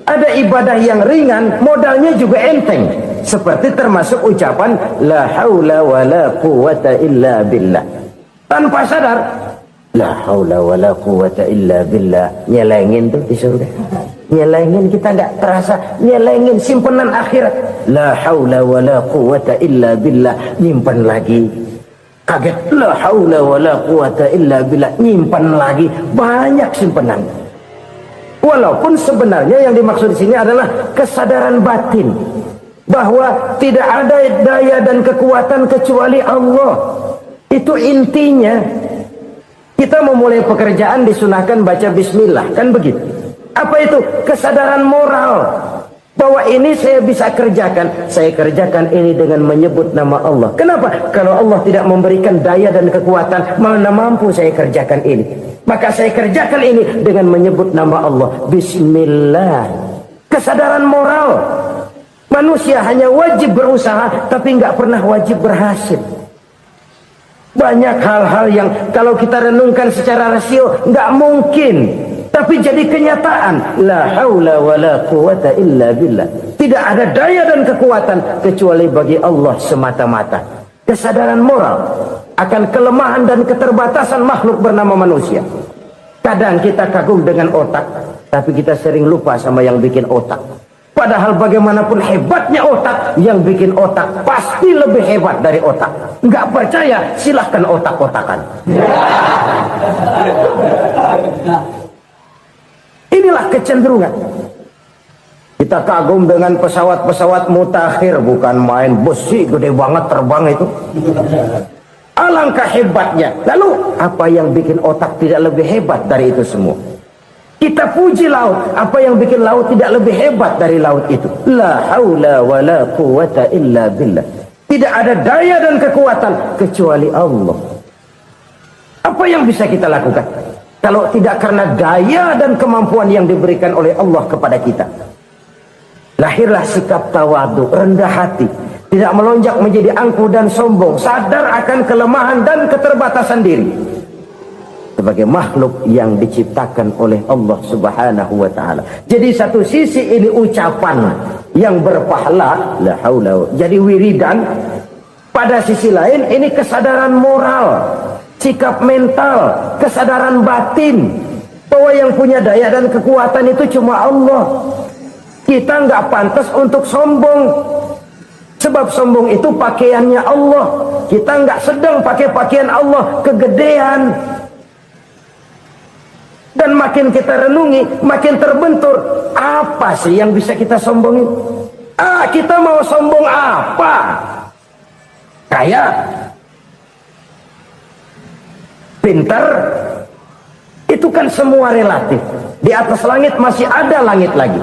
Ada ibadah yang ringan, modalnya juga enteng. Seperti termasuk ucapan la haula wa la quwwata illa billah. tanpa sadar. La haula wala quwata illa billah. Nyelengin tuh di surga. Nyelengin, kita nggak terasa. Nyelengin simpenan akhirat. La haula wala quwata illa billah. Nyimpan lagi. Kaget. La haula wala quwata illa billah. Nyimpan lagi. Banyak simpenan. Walaupun sebenarnya yang dimaksud di sini adalah kesadaran batin. Bahwa tidak ada daya dan kekuatan kecuali Allah. Itu intinya. Kita memulai pekerjaan disunahkan baca bismillah, kan begitu? Apa itu? Kesadaran moral. Bahwa ini saya bisa kerjakan. Saya kerjakan ini dengan menyebut nama Allah. Kenapa? Kalau Allah tidak memberikan daya dan kekuatan, mana mampu saya kerjakan ini. Maka saya kerjakan ini dengan menyebut nama Allah. Bismillah. Kesadaran moral. Manusia hanya wajib berusaha, tapi nggak pernah wajib berhasil. Banyak hal-hal yang kalau kita renungkan secara rasio nggak mungkin, tapi jadi kenyataan. La haula wala quwata illa billah. Tidak ada daya dan kekuatan kecuali bagi Allah semata-mata. Kesadaran moral akan kelemahan dan keterbatasan makhluk bernama manusia. Kadang kita kagum dengan otak, tapi kita sering lupa sama yang bikin otak. Padahal bagaimanapun hebatnya otak, yang bikin otak pasti lebih hebat dari otak. Nggak percaya, silahkan otak-otakan. Inilah kecenderungan. Kita kagum dengan pesawat-pesawat mutakhir, bukan main besi gede banget terbang itu. Alangkah hebatnya. Lalu apa yang bikin otak tidak lebih hebat dari itu semua? Kita puji laut. Apa yang bikin laut tidak lebih hebat dari laut itu? La haula wa la quwata illa billah. Tidak ada daya dan kekuatan kecuali Allah. Apa yang bisa kita lakukan kalau tidak karena daya dan kemampuan yang diberikan oleh Allah kepada kita? Lahirlah sikap tawadu, rendah hati, tidak melonjak menjadi angkuh dan sombong, sadar akan kelemahan dan keterbatasan diri. Sebagai makhluk yang diciptakan oleh Allah Subhanahu wa ta'ala. Jadi satu sisi ini ucapan yang berpahala, la haula, jadi wiridan. Pada sisi lain ini kesadaran moral, sikap mental, kesadaran batin, bahwa yang punya daya dan kekuatan itu cuma Allah. Kita nggak pantas untuk sombong, sebab sombong itu pakaiannya Allah. Kita nggak sedang pakai pakaian Allah, kegedean. Dan makin kita renungi, makin terbentur. Apa sih yang bisa kita sombongin? Kita mau sombong apa? Kaya? Pintar? Itu kan semua relatif. Di atas langit masih ada langit lagi.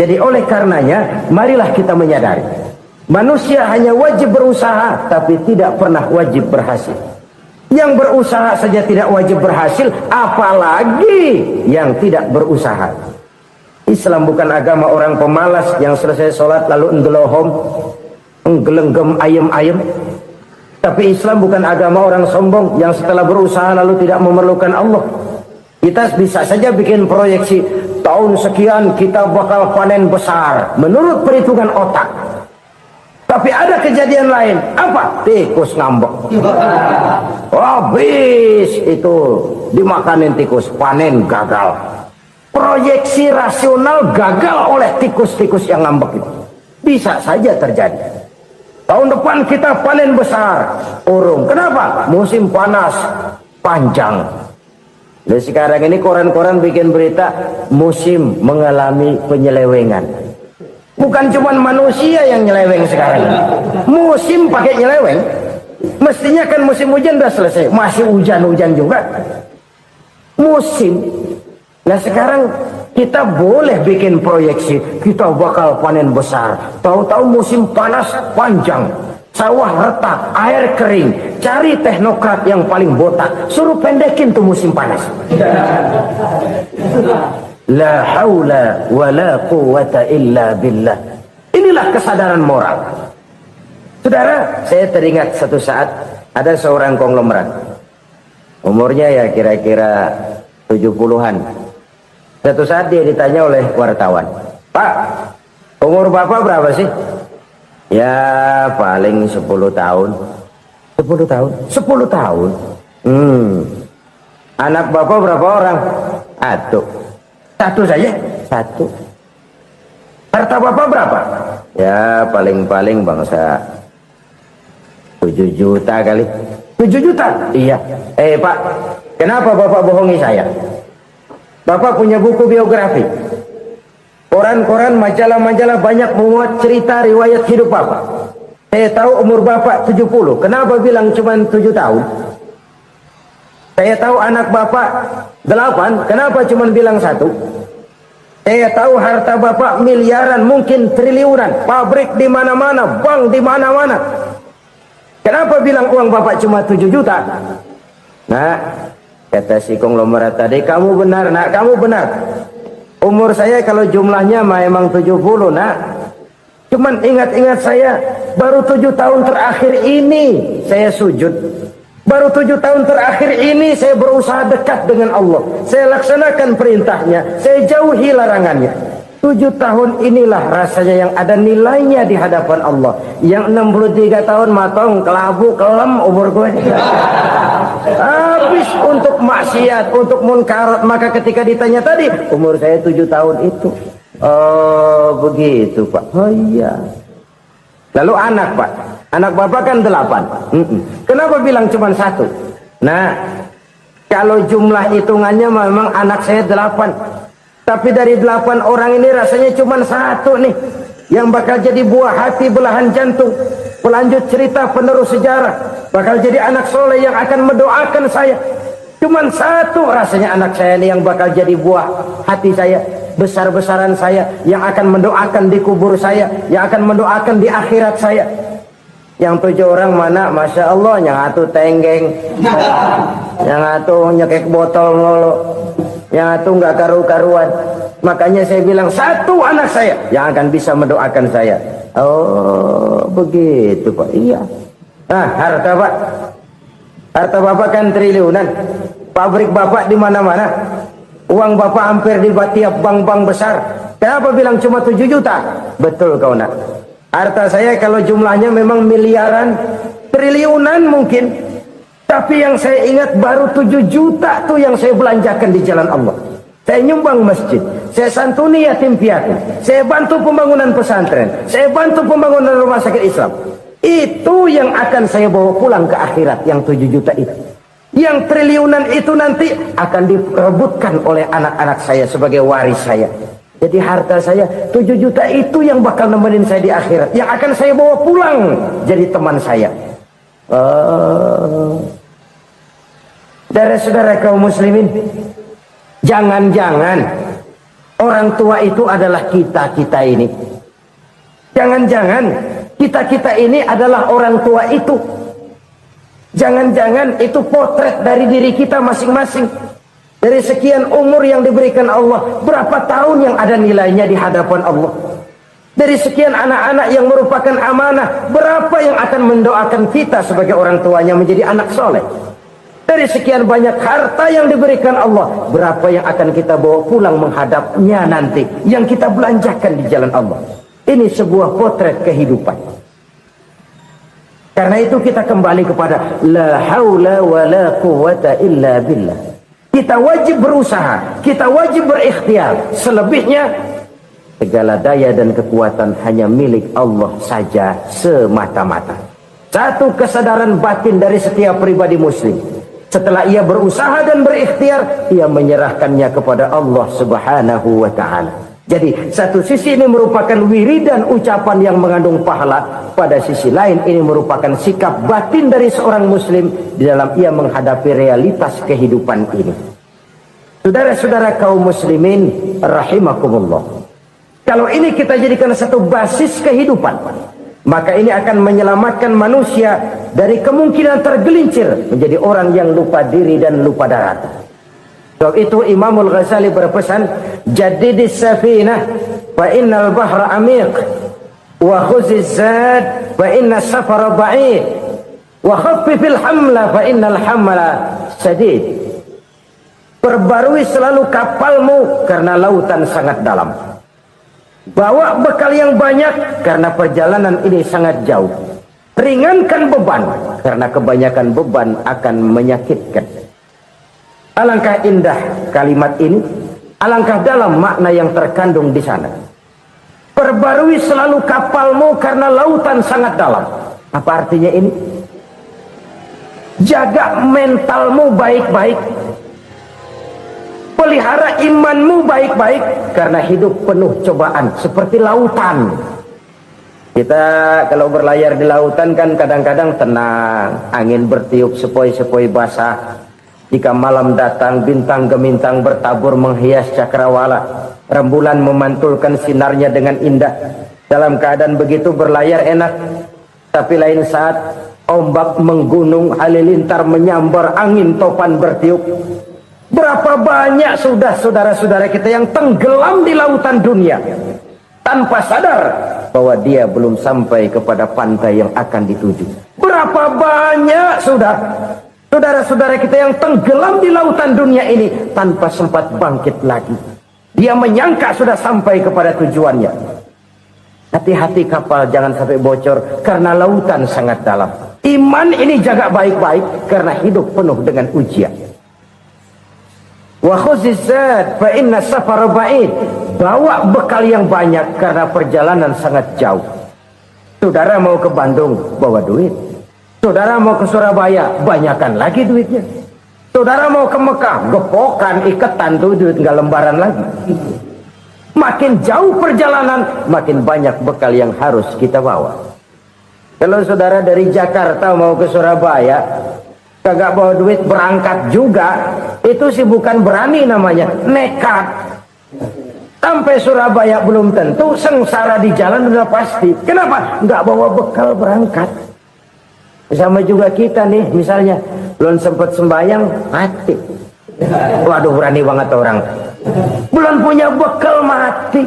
Jadi oleh karenanya, marilah kita menyadari. Manusia hanya wajib berusaha, tapi tidak pernah wajib berhasil. Yang berusaha saja tidak wajib berhasil, apalagi yang tidak berusaha. Islam bukan agama orang pemalas yang selesai sholat lalu enggelohom, enggelenggem ayem-ayem. Tapi Islam bukan agama orang sombong yang setelah berusaha lalu tidak memerlukan Allah. Kita bisa saja bikin proyeksi, tahun sekian kita bakal panen besar menurut perhitungan otak. Tapi ada kejadian lain. Apa? Tikus ngambek. Habis itu dimakanin tikus, panen gagal. Proyeksi rasional gagal oleh tikus-tikus yang ngambek itu. Bisa saja terjadi. Tahun depan kita panen besar, urung. Kenapa? Musim panas panjang. Dan sekarang ini koran-koran bikin berita musim mengalami penyelewengan. Bukan cuma manusia yang nyeleweng sekarang. Musim pakai nyeleweng. Mestinya kan musim hujan udah selesai, masih hujan-hujan juga. Musim. Nah sekarang kita boleh bikin proyeksi, kita bakal panen besar. Tahu-tahu musim panas panjang, sawah retak, air kering. Cari teknokrat yang paling botak, suruh pendekin tuh musim panas. La haula wa la quwata illa billah. Inilah kesadaran moral. Saudara, saya teringat satu saat ada seorang konglomerat. Umurnya ya kira-kira 70-an. Satu saat dia ditanya oleh wartawan, "Pak, umur Bapak berapa sih?" "Ya paling 10 tahun. 10 tahun. 10 tahun. Anak bapak berapa orang? Satu saja. Satu. Harta bapak berapa? Ya paling-paling bangsa 7 juta kali. 7 juta? Iya. Pak, kenapa bapak bohongi saya? Bapak punya buku biografi. Koran-koran, majalah-majalah banyak memuat cerita riwayat hidup bapak. Saya tahu umur bapak 70. Kenapa bilang cuma 7 tahun? Saya tahu anak bapak 8. Kenapa cuma bilang 1? Saya tahu harta bapak miliaran, mungkin triliunan. Pabrik di mana-mana, bank di mana-mana. Kenapa bilang uang bapak cuma 7 juta? Nah, kata si konglomerat tadi, kamu benar nak, kamu benar. Umur saya kalau jumlahnya memang 70 nak. Cuman ingat-ingat saya, baru 7 tahun terakhir ini saya sujud. Baru 7 tahun terakhir ini saya berusaha dekat dengan Allah. Saya laksanakan perintahnya, saya jauhi larangannya. 7 tahun inilah rasanya yang ada nilainya di hadapan Allah. Yang 63 tahun matong, kelabu, kelem umur gue. Habis untuk maksiat, untuk munkarat. Maka ketika ditanya tadi, umur saya 7 tahun itu. Oh begitu Pak. Oh iya. Lalu anak Pak, anak bapak kan 8. Kenapa bilang cuma 1? Nah, kalau jumlah hitungannya memang anak saya 8. Tapi dari 8 orang ini rasanya cuma 1 nih yang bakal jadi buah hati, belahan jantung, pelanjut cerita, penerus sejarah, bakal jadi anak soleh yang akan mendoakan saya. Cuman 1 rasanya anak saya ini yang bakal jadi buah hati saya, besar-besaran saya, yang akan mendoakan di kubur saya, yang akan mendoakan di akhirat saya. Yang 7 orang mana, Masya Allah, yang 1 tenggeng, yang 1 nyekek botol ngolo, yang 1 nggak karu-karuan. Makanya saya bilang 1 anak saya yang akan bisa mendoakan saya. Oh begitu Pak. Iya. Nah harta Pak, harta bapak kan triliunan. Pabrik bapak di mana-mana. Uang bapak hampir di tiap bank-bank besar. Kenapa bilang cuma 7 juta? Betul kau nak. Harta saya kalau jumlahnya memang miliaran, triliunan mungkin. Tapi yang saya ingat baru 7 juta tuh yang saya belanjakan di jalan Allah. Saya nyumbang masjid, saya santuni yatim piatu, saya bantu pembangunan pesantren, saya bantu pembangunan rumah sakit Islam. Itu yang akan saya bawa pulang ke akhirat, yang 7 juta itu. Yang triliunan itu nanti akan diperebutkan oleh anak-anak saya sebagai waris saya. Jadi harta saya 7 juta itu yang bakal nemenin saya di akhirat, yang akan saya bawa pulang jadi teman saya. Saudara-saudara kaum muslimin, jangan-jangan orang tua itu adalah kita-kita ini. Jangan-jangan kita-kita ini adalah orang tua itu. Jangan-jangan itu potret dari diri kita masing-masing. Dari sekian umur yang diberikan Allah, berapa tahun yang ada nilainya di hadapan Allah. Dari sekian anak-anak yang merupakan amanah, berapa yang akan mendoakan kita sebagai orang tuanya menjadi anak soleh. Dari sekian banyak harta yang diberikan Allah, berapa yang akan kita bawa pulang menghadapnya nanti, yang kita belanjakan di jalan Allah. Ini sebuah potret kehidupan. Karena itu kita kembali kepada la haula wa la quwata illa billah. Kita wajib berusaha, kita wajib berikhtiar. Selebihnya segala daya dan kekuatan hanya milik Allah saja semata-mata. Satu kesadaran batin dari setiap pribadi muslim. Setelah ia berusaha dan berikhtiar, ia menyerahkannya kepada Allah Subhanahu wa ta'ala. Jadi satu sisi ini merupakan wiridan ucapan yang mengandung pahala, pada sisi lain ini merupakan sikap batin dari seorang muslim di dalam ia menghadapi realitas kehidupan ini. Saudara-saudara kaum muslimin rahimakumullah, kalau ini kita jadikan satu basis kehidupan, maka ini akan menyelamatkan manusia dari kemungkinan tergelincir menjadi orang yang lupa diri dan lupa darat. Sebab itu Imamul Ghazali berpesan, jadidis safinah fa innal bahra amiq, wa khuziz zad fa inna safara ba'id, wa khaffifil hamla fa innal hamla sadid. Perbarui selalu kapalmu karena lautan sangat dalam. Bawa bekal yang banyak karena perjalanan ini sangat jauh. Ringankan beban, karena kebanyakan beban akan menyakitkan. Alangkah indah kalimat ini, alangkah dalam makna yang terkandung di sana. Perbarui selalu kapalmu karena lautan sangat dalam. Apa artinya ini? Jaga mentalmu baik-baik, pelihara imanmu baik-baik, karena hidup penuh cobaan seperti lautan. Kita kalau berlayar di lautan kan kadang-kadang tenang, angin bertiup sepoi-sepoi basah. Jika malam datang, bintang gemintang bertabur menghias cakrawala, rembulan memantulkan sinarnya dengan indah. Dalam keadaan begitu berlayar enak. Tapi lain saat ombak menggunung, halilintar menyambar, angin topan bertiup. Berapa banyak sudah saudara-saudara kita yang tenggelam di lautan dunia tanpa sadar bahwa dia belum sampai kepada pantai yang akan dituju. Berapa banyak sudah saudara-saudara kita yang tenggelam di lautan dunia ini tanpa sempat bangkit lagi. Dia menyangka sudah sampai kepada tujuannya. Hati-hati kapal jangan sampai bocor karena lautan sangat dalam. Iman ini jaga baik-baik karena hidup penuh dengan ujian. Wa khuzizat fa inna safara ba'id. Bawa bekal yang banyak karena perjalanan sangat jauh. Saudara mau ke Bandung, bawa duit. Saudara mau ke Surabaya, banyakkan lagi duitnya. Saudara mau ke Mekah, gepokan, iketan tuh duit nggak lembaran lagi. Makin jauh perjalanan, makin banyak bekal yang harus kita bawa. Kalau saudara dari Jakarta mau ke Surabaya, kagak bawa duit berangkat juga, itu sih bukan berani namanya, nekat. Sampai Surabaya belum tentu, sengsara di jalan udah pasti. Kenapa? Nggak bawa bekal berangkat. Sama juga kita nih, misalnya belum sempat sembahyang, mati. Waduh, berani banget orang. Belum punya bekal, mati.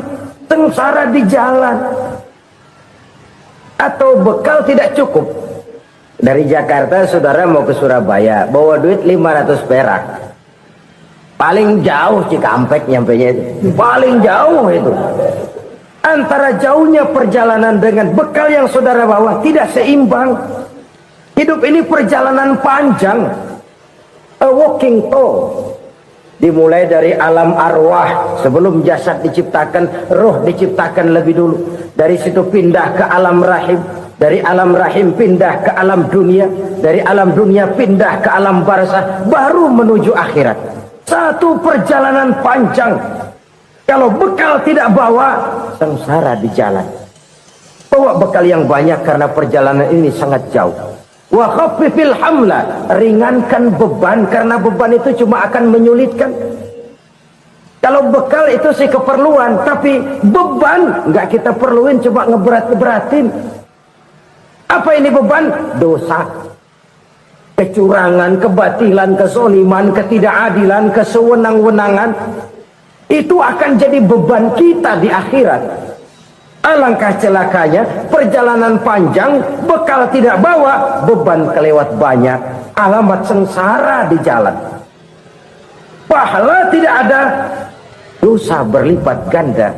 Sengsara di jalan. Atau bekal tidak cukup. Dari Jakarta saudara mau ke Surabaya, bawa duit 500 perak. Paling jauh Cikampek nyampenya itu. Paling jauh itu. Antara jauhnya perjalanan dengan bekal yang saudara bawa tidak seimbang. Hidup ini perjalanan panjang, a walking tour. Dimulai dari alam arwah, sebelum jasad diciptakan, roh diciptakan lebih dulu. Dari situ pindah ke alam rahim, dari alam rahim pindah ke alam dunia, dari alam dunia pindah ke alam barzah, baru menuju akhirat. Satu perjalanan panjang. Kalau bekal tidak bawa, sengsara di jalan. Bawa bekal yang banyak karena perjalanan ini sangat jauh. Wa khaffifil hamla, ringankan beban karena beban itu cuma akan menyulitkan. Kalau bekal itu sih keperluan, tapi beban nggak kita perluin, cuma ngeberat-beratin. Apa ini beban? Dosa, kecurangan, kebatilan, kesoliman, ketidakadilan, kesewenang-wenangan. Itu akan jadi beban kita di akhirat. Alangkah celakanya, perjalanan panjang, bekal tidak bawa, beban kelewat banyak, alamat sengsara di jalan. Pahala tidak ada, dosa berlipat ganda.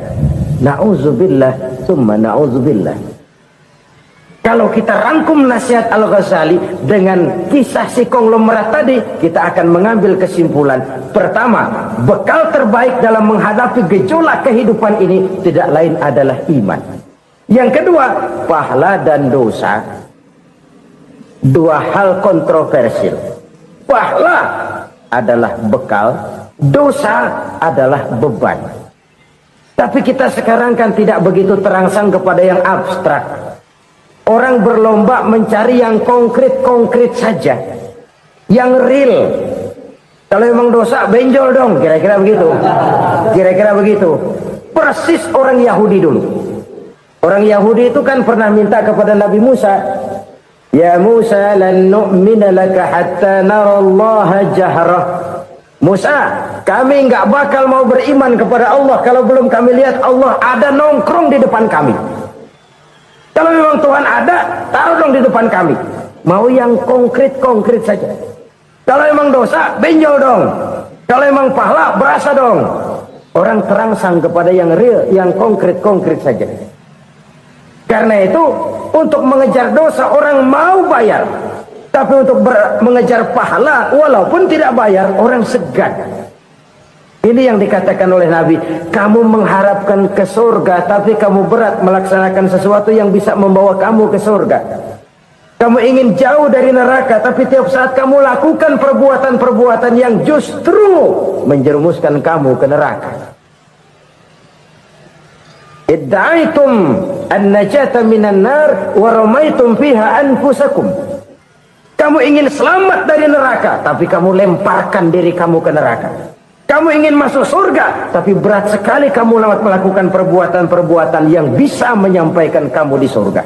Na'udzubillah, summa na'udzubillah. Kalau kita rangkum nasihat Al-Ghazali dengan kisah si konglomerat tadi, kita akan mengambil kesimpulan. Pertama, bekal terbaik dalam menghadapi gejolak kehidupan ini tidak lain adalah iman. Yang kedua, pahala dan dosa. Dua hal kontroversial. Pahala adalah bekal, dosa adalah beban. Tapi kita sekarang kan tidak begitu terangsang kepada yang abstrak. Orang berlomba mencari yang konkret-konkret saja, yang real. Kalau memang dosa, benjol dong, kira-kira begitu. Kira-kira begitu. Persis orang Yahudi dulu. Orang Yahudi itu kan pernah minta kepada Nabi Musa, Ya Musa, lan nu'mina laka hatta narallaha jahrah. Musa, kami nggak bakal mau beriman kepada Allah kalau belum kami lihat Allah ada nongkrong di depan kami. Kalau memang Tuhan ada, taruh dong di depan kami. Mau yang konkret-konkret saja. Kalau memang dosa, benjol dong. Kalau memang pahala, berasa dong. Orang terangsang kepada yang real, yang konkret-konkret saja. Karena itu untuk mengejar dosa orang mau bayar, tapi untuk mengejar pahala walaupun tidak bayar orang segan. Ini yang dikatakan oleh Nabi, kamu mengharapkan ke surga tapi kamu berat melaksanakan sesuatu yang bisa membawa kamu ke surga. Kamu ingin jauh dari neraka, tapi tiap saat kamu lakukan perbuatan-perbuatan yang justru menjerumuskan kamu ke neraka. Idda'aitum an-najata minan nar wa ramaitum fiha anfusakum. Kamu ingin selamat dari neraka, tapi kamu lemparkan diri kamu ke neraka. Kamu ingin masuk surga, tapi berat sekali kamu melakukan perbuatan-perbuatan yang bisa menyampaikan kamu di surga.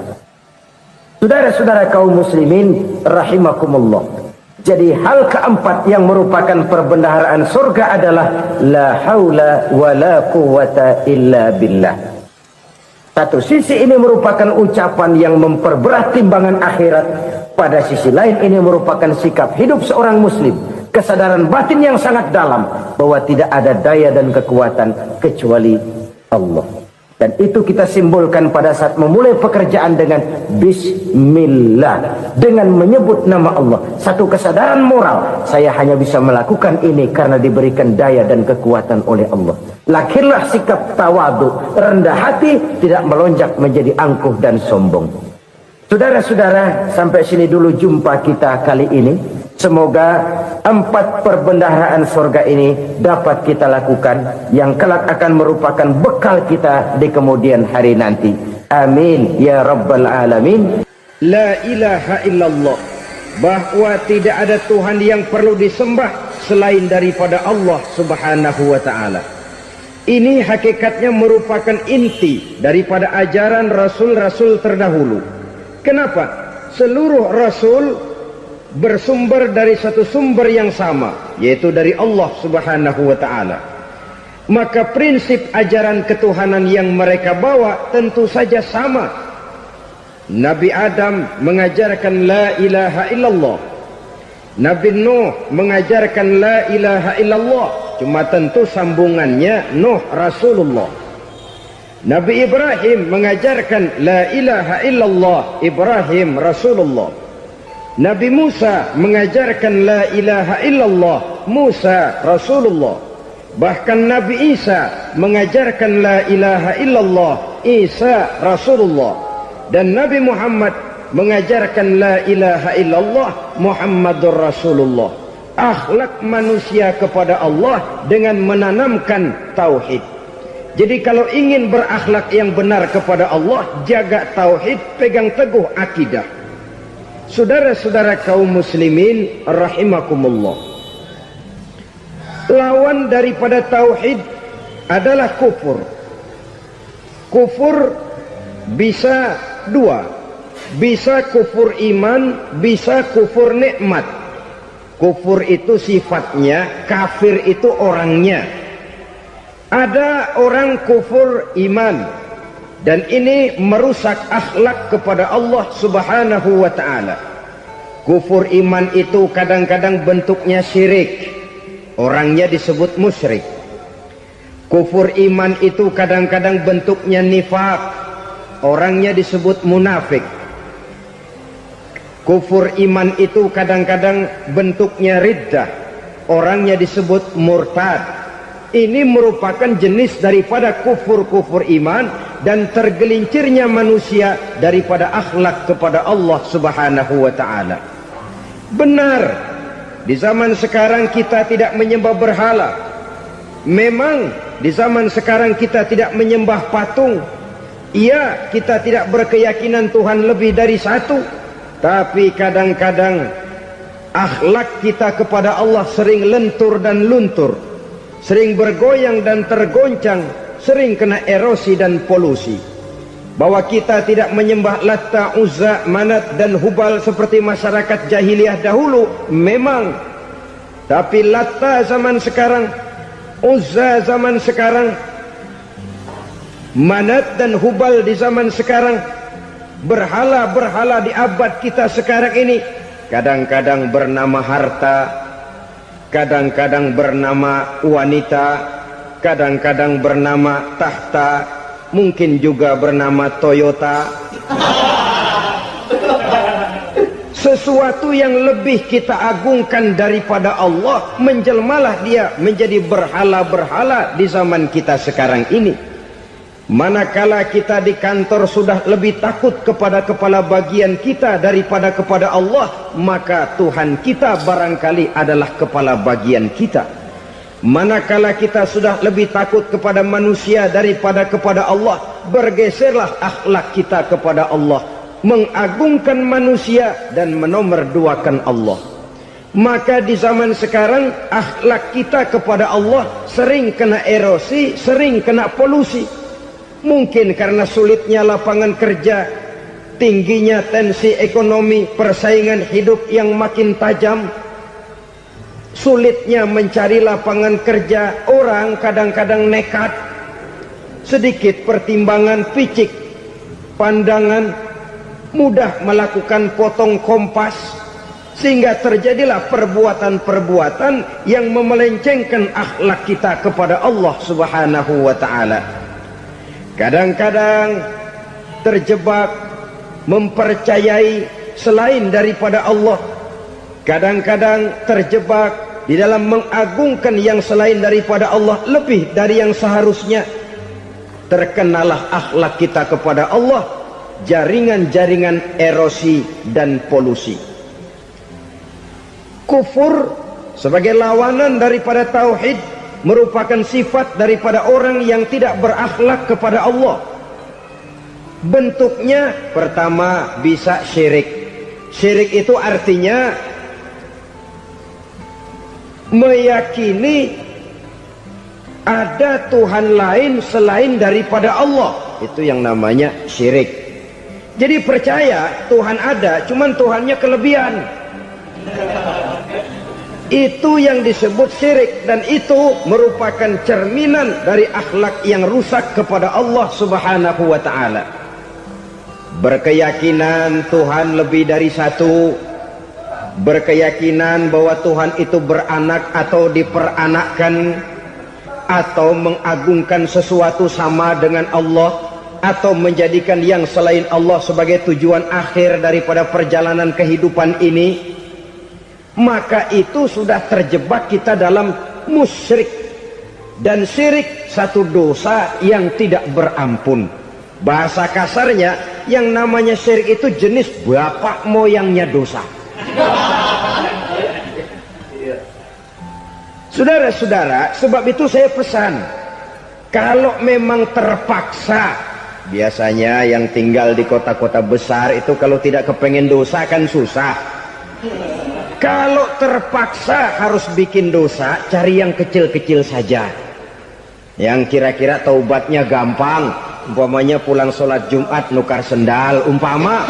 Saudara-saudara kaum muslimin rahimakumullah. Jadi hal keempat yang merupakan perbendaharaan surga adalah la haula wa la quwwata illa billah. Satu sisi ini merupakan ucapan yang memperberat timbangan akhirat. Pada sisi lain ini merupakan sikap hidup seorang muslim. Kesadaran batin yang sangat dalam bahwa tidak ada daya dan kekuatan kecuali Allah. Dan itu kita simbolkan pada saat memulai pekerjaan dengan bismillah, dengan menyebut nama Allah. Satu kesadaran moral, saya hanya bisa melakukan ini karena diberikan daya dan kekuatan oleh Allah. Lahirlah sikap tawadu, rendah hati, tidak melonjak menjadi angkuh dan sombong. Saudara-saudara, sampai sini dulu jumpa kita kali ini. Semoga 4 perbendaharaan surga ini dapat kita lakukan, yang kelak akan merupakan bekal kita di kemudian hari nanti. Amin ya rabbal alamin. La ilaha illallah, bahwa tidak ada Tuhan yang perlu disembah selain daripada Allah subhanahu wa ta'ala. Ini hakikatnya merupakan inti daripada ajaran rasul-rasul terdahulu. Kenapa? Seluruh rasul bersumber dari satu sumber yang sama, yaitu dari Allah subhanahu wa ta'ala. Maka prinsip ajaran ketuhanan yang mereka bawa tentu saja sama. Nabi Adam mengajarkan la ilaha illallah, Nabi Nuh mengajarkan la ilaha illallah, cuma tentu sambungannya Nuh Rasulullah. Nabi Ibrahim mengajarkan la ilaha illallah, Ibrahim Rasulullah. Nabi Musa mengajarkan la ilaha illallah, Musa Rasulullah. Bahkan Nabi Isa mengajarkan la ilaha illallah, Isa Rasulullah. Dan Nabi Muhammad mengajarkan la ilaha illallah, Muhammadur Rasulullah. Akhlak manusia kepada Allah dengan menanamkan tauhid. Jadi kalau ingin berakhlak yang benar kepada Allah, jaga tauhid, pegang teguh akidah. Saudara-saudara kaum muslimin rahimakumullah, lawan daripada tauhid adalah kufur. Kufur bisa 2, bisa kufur iman, bisa kufur nikmat. Kufur itu sifatnya, kafir itu orangnya. Ada orang kufur iman, dan ini merusak akhlak kepada Allah subhanahu wa ta'ala. Kufur iman itu kadang-kadang bentuknya syirik, orangnya disebut musyrik. Kufur iman itu kadang-kadang bentuknya nifaq, orangnya disebut munafik. Kufur iman itu kadang-kadang bentuknya riddah, orangnya disebut murtad. Ini merupakan jenis daripada kufur-kufur iman dan tergelincirnya manusia daripada akhlak kepada Allah subhanahu wa ta'ala. Benar, di zaman sekarang kita tidak menyembah berhala. Memang di zaman sekarang kita tidak menyembah patung. Iya, kita tidak berkeyakinan Tuhan lebih dari satu. Tapi kadang-kadang akhlak kita kepada Allah sering lentur dan luntur, sering bergoyang dan tergoncang, sering kena erosi dan polusi. Bahwa kita tidak menyembah Latta, Uzza, Manat dan Hubal seperti masyarakat jahiliyah dahulu, memang. Tapi Latta zaman sekarang, Uzza zaman sekarang, Manat dan Hubal di zaman sekarang, berhala-berhala di abad kita sekarang ini, kadang-kadang bernama harta, kadang-kadang bernama wanita, kadang-kadang bernama tahta, mungkin juga bernama Toyota. Sesuatu yang lebih kita agungkan daripada Allah, menjelmalah dia menjadi berhala-berhala di zaman kita sekarang ini. Manakala kita di kantor sudah lebih takut kepada kepala bagian kita daripada kepada Allah, maka Tuhan kita barangkali adalah kepala bagian kita. Manakala kita sudah lebih takut kepada manusia daripada kepada Allah, bergeserlah akhlak kita kepada Allah, mengagungkan manusia dan menomorduakan Allah. Maka di zaman sekarang akhlak kita kepada Allah sering kena erosi, sering kena polusi. Mungkin karena sulitnya lapangan kerja, tingginya tensi ekonomi, persaingan hidup yang makin tajam, sulitnya mencari lapangan kerja, orang kadang-kadang nekat, sedikit pertimbangan, picik pandangan, mudah melakukan potong kompas, sehingga terjadilah perbuatan-perbuatan yang memelencengkan akhlak kita kepada Allah Subhanahu wa ta'ala. Kadang-kadang terjebak mempercayai selain daripada Allah, kadang-kadang terjebak di dalam mengagungkan yang selain daripada Allah lebih dari yang seharusnya. Terkenalah akhlak kita kepada Allah jaringan-jaringan erosi dan polusi. Kufur sebagai lawanan daripada tauhid merupakan sifat daripada orang yang tidak berakhlak kepada Allah. Bentuknya pertama bisa syirik. Syirik itu artinya meyakini ada Tuhan lain selain daripada Allah. Itu yang namanya syirik. Jadi percaya Tuhan ada, cuman Tuhannya kelebihan. Itu yang disebut syirik, dan itu merupakan cerminan dari akhlak yang rusak kepada Allah Subhanahu wa ta'ala. Berkeyakinan Tuhan lebih dari satu, berkeyakinan bahwa Tuhan itu beranak atau diperanakkan, atau mengagungkan sesuatu sama dengan Allah, atau menjadikan yang selain Allah sebagai tujuan akhir daripada perjalanan kehidupan ini, maka itu sudah terjebak kita dalam musyrik. Dan syirik satu dosa yang tidak berampun. Bahasa kasarnya, yang namanya syirik itu jenis bapak moyangnya dosa. Saudara-saudara, sebab itu saya pesan, kalau memang terpaksa, biasanya yang tinggal di kota-kota besar itu kalau tidak kepengen dosa kan susah. Kalau terpaksa harus bikin dosa, cari yang kecil-kecil saja, yang kira-kira taubatnya gampang. Umpamanya pulang sholat Jumat nukar sendal, umpama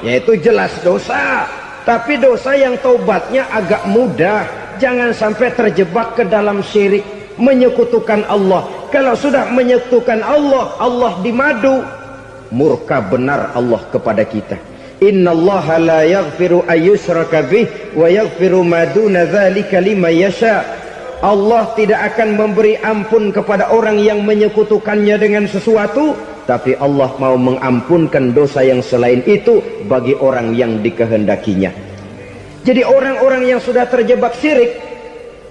yaitu jelas dosa. Tapi dosa yang taubatnya agak mudah. Jangan sampai terjebak ke dalam syirik, menyekutukan Allah. Kalau sudah menyekutukan Allah, Allah dimadu, murka benar Allah kepada kita. Innallaha la yaghfiru ayyushraka bih wa yaghfiru ma duna dzalika liman yasha. Allah tidak akan memberi ampun kepada orang yang menyekutukannya dengan sesuatu, tapi Allah mau mengampunkan dosa yang selain itu bagi orang yang dikehendakinya. Jadi orang-orang yang sudah terjebak syirik,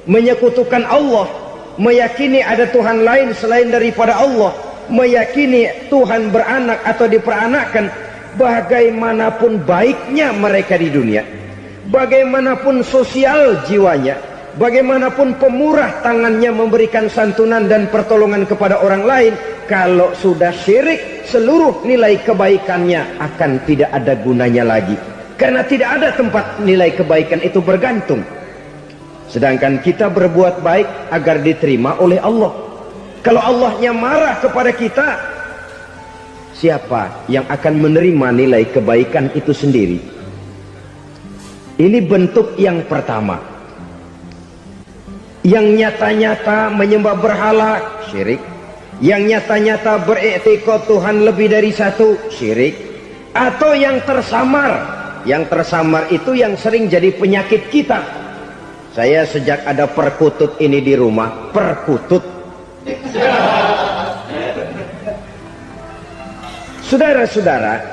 menyekutukan Allah, meyakini ada Tuhan lain selain daripada Allah, meyakini Tuhan beranak atau diperanakkan, bagaimanapun baiknya mereka di dunia, bagaimanapun sosial jiwanya, bagaimanapun pemurah tangannya memberikan santunan dan pertolongan kepada orang lain, kalau sudah syirik, seluruh nilai kebaikannya akan tidak ada gunanya lagi. Karena tidak ada tempat nilai kebaikan itu bergantung. Sedangkan kita berbuat baik agar diterima oleh Allah. Kalau Allahnya marah kepada kita, siapa yang akan menerima nilai kebaikan itu sendiri? Ini bentuk yang pertama. Yang nyata-nyata menyembah berhala, syirik. Yang nyata-nyata beriktikad Tuhan lebih dari satu, syirik. Atau yang tersamar. Yang tersamar itu yang sering jadi penyakit kita. Saya sejak ada perkutut ini di rumah, perkutut Saudara-saudara,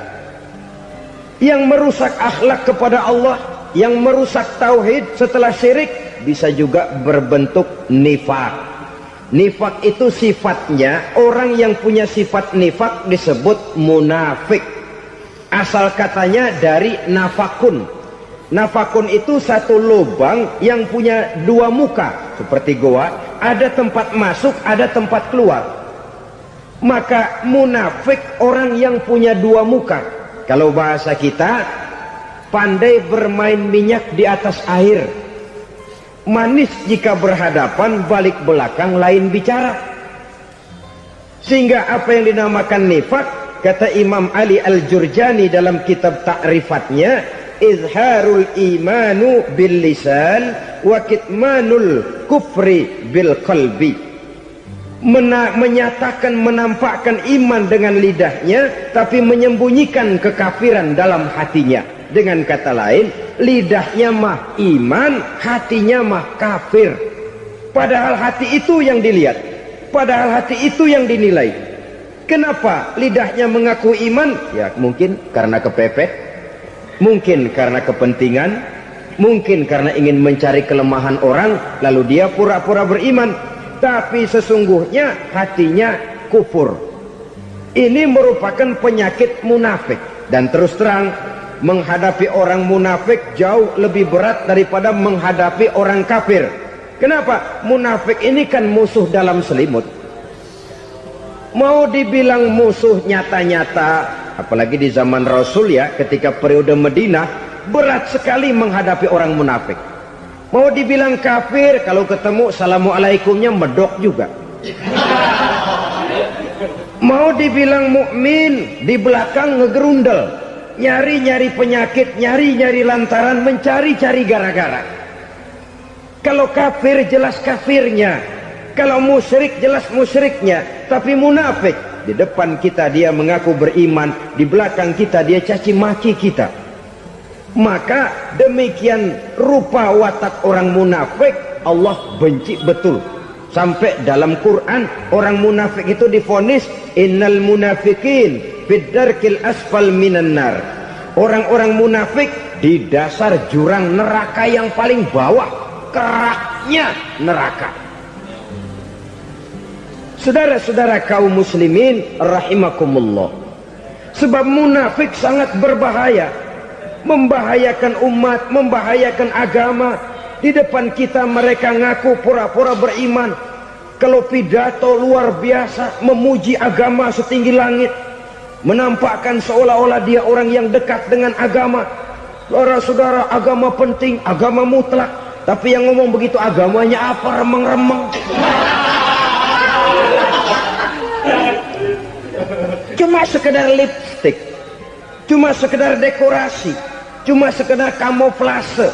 yang merusak akhlak kepada Allah, yang merusak tauhid setelah syirik, bisa juga berbentuk nifak. Nifak itu sifatnya, orang yang punya sifat nifak disebut munafik. Asal katanya dari nafakun. Nafakun itu satu lubang yang punya dua muka, seperti goa, ada tempat masuk, ada tempat keluar. Maka munafik orang yang punya dua muka. Kalau bahasa kita, pandai bermain minyak di atas air. Manis jika berhadapan, balik belakang lain bicara. Sehingga apa yang dinamakan nifak, kata Imam Ali Al-Jurjani dalam kitab ta'rifatnya, izharul imanu bil lisan wa kitmanul kufri bil qalbi. Menyatakan, menampakkan iman dengan lidahnya, tapi menyembunyikan kekafiran dalam hatinya. Dengan kata lain, lidahnya mah iman, hatinya mah kafir. Padahal hati itu yang dilihat, padahal hati itu yang dinilai. Kenapa lidahnya mengaku iman? Ya mungkin karena kepepet, mungkin karena kepentingan, mungkin karena ingin mencari kelemahan orang, lalu dia pura-pura beriman. Tapi sesungguhnya hatinya kufur. Ini merupakan penyakit munafik. Dan terus terang, menghadapi orang munafik jauh lebih berat daripada menghadapi orang kafir. Kenapa? Munafik ini kan musuh dalam selimut. Mau dibilang musuh nyata-nyata, apalagi di zaman Rasul ya, ketika periode Madinah, berat sekali menghadapi orang munafik. Mau dibilang kafir, kalau ketemu assalamualaikumnya medok juga. Mau dibilang mukmin, di belakang ngegerundel, nyari-nyari penyakit, nyari-nyari lantaran, mencari-cari gara-gara. Kalau kafir jelas kafirnya, kalau musyrik jelas musyriknya. Tapi munafik, di depan kita dia mengaku beriman, di belakang kita dia caci maki kita. Maka demikian rupa watak orang munafik, Allah benci betul. Sampai dalam Quran orang munafik itu divonis innal munafikin fid darkil asfal minan nar. Orang-orang munafik di dasar jurang neraka yang paling bawah, keraknya neraka. Saudara-saudara kaum muslimin rahimakumullah, sebab munafik sangat berbahaya, membahayakan umat, membahayakan agama. Di depan kita mereka ngaku pura-pura beriman, kalau pidato luar biasa, memuji agama setinggi langit, menampakkan seolah-olah dia orang yang dekat dengan agama. Saudara-saudara, agama penting, agama mutlak. Tapi yang ngomong begitu agamanya apa, remeng-remeng. Cuma sekedar lipstick, cuma sekedar dekorasi, cuma sekedar kamuflase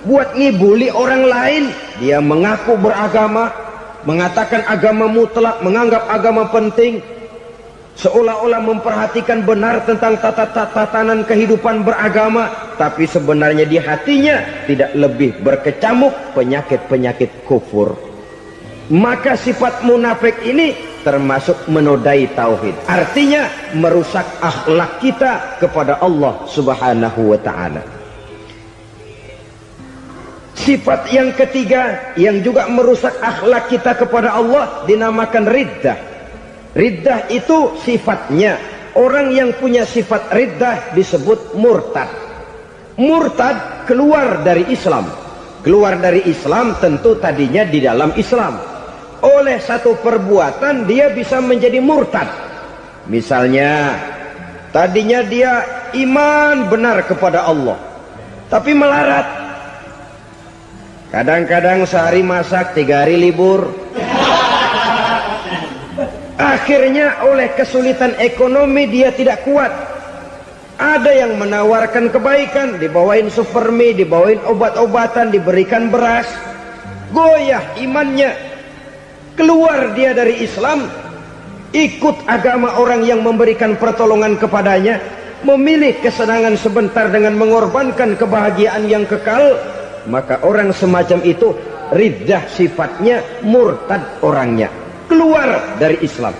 buat ngibuli orang lain. Dia mengaku beragama, mengatakan agama mutlak, menganggap agama penting, seolah-olah memperhatikan benar tentang tatanan kehidupan beragama, tapi sebenarnya di hatinya tidak lebih berkecamuk penyakit-penyakit kufur. Maka sifat munafik ini termasuk menodai tauhid, artinya merusak akhlak kita kepada Allah Subhanahu wa ta'ala. Sifat yang ketiga yang juga merusak akhlak kita kepada Allah dinamakan riddah. Riddah itu sifatnya, orang yang punya sifat riddah disebut murtad. Murtad keluar dari Islam. Keluar dari Islam tentu tadinya di dalam Islam. Oleh satu perbuatan dia bisa menjadi murtad. Misalnya tadinya dia iman benar kepada Allah, tapi melarat. Kadang-kadang sehari masak, 3 hari libur. Akhirnya oleh kesulitan ekonomi dia tidak kuat. Ada yang menawarkan kebaikan, dibawain supermi, dibawain obat-obatan, diberikan beras. Goyah imannya. Keluar dia dari Islam, ikut agama orang yang memberikan pertolongan kepadanya, memilih kesenangan sebentar dengan mengorbankan kebahagiaan yang kekal. Maka orang semacam itu riddah sifatnya, murtad orangnya, keluar dari Islam.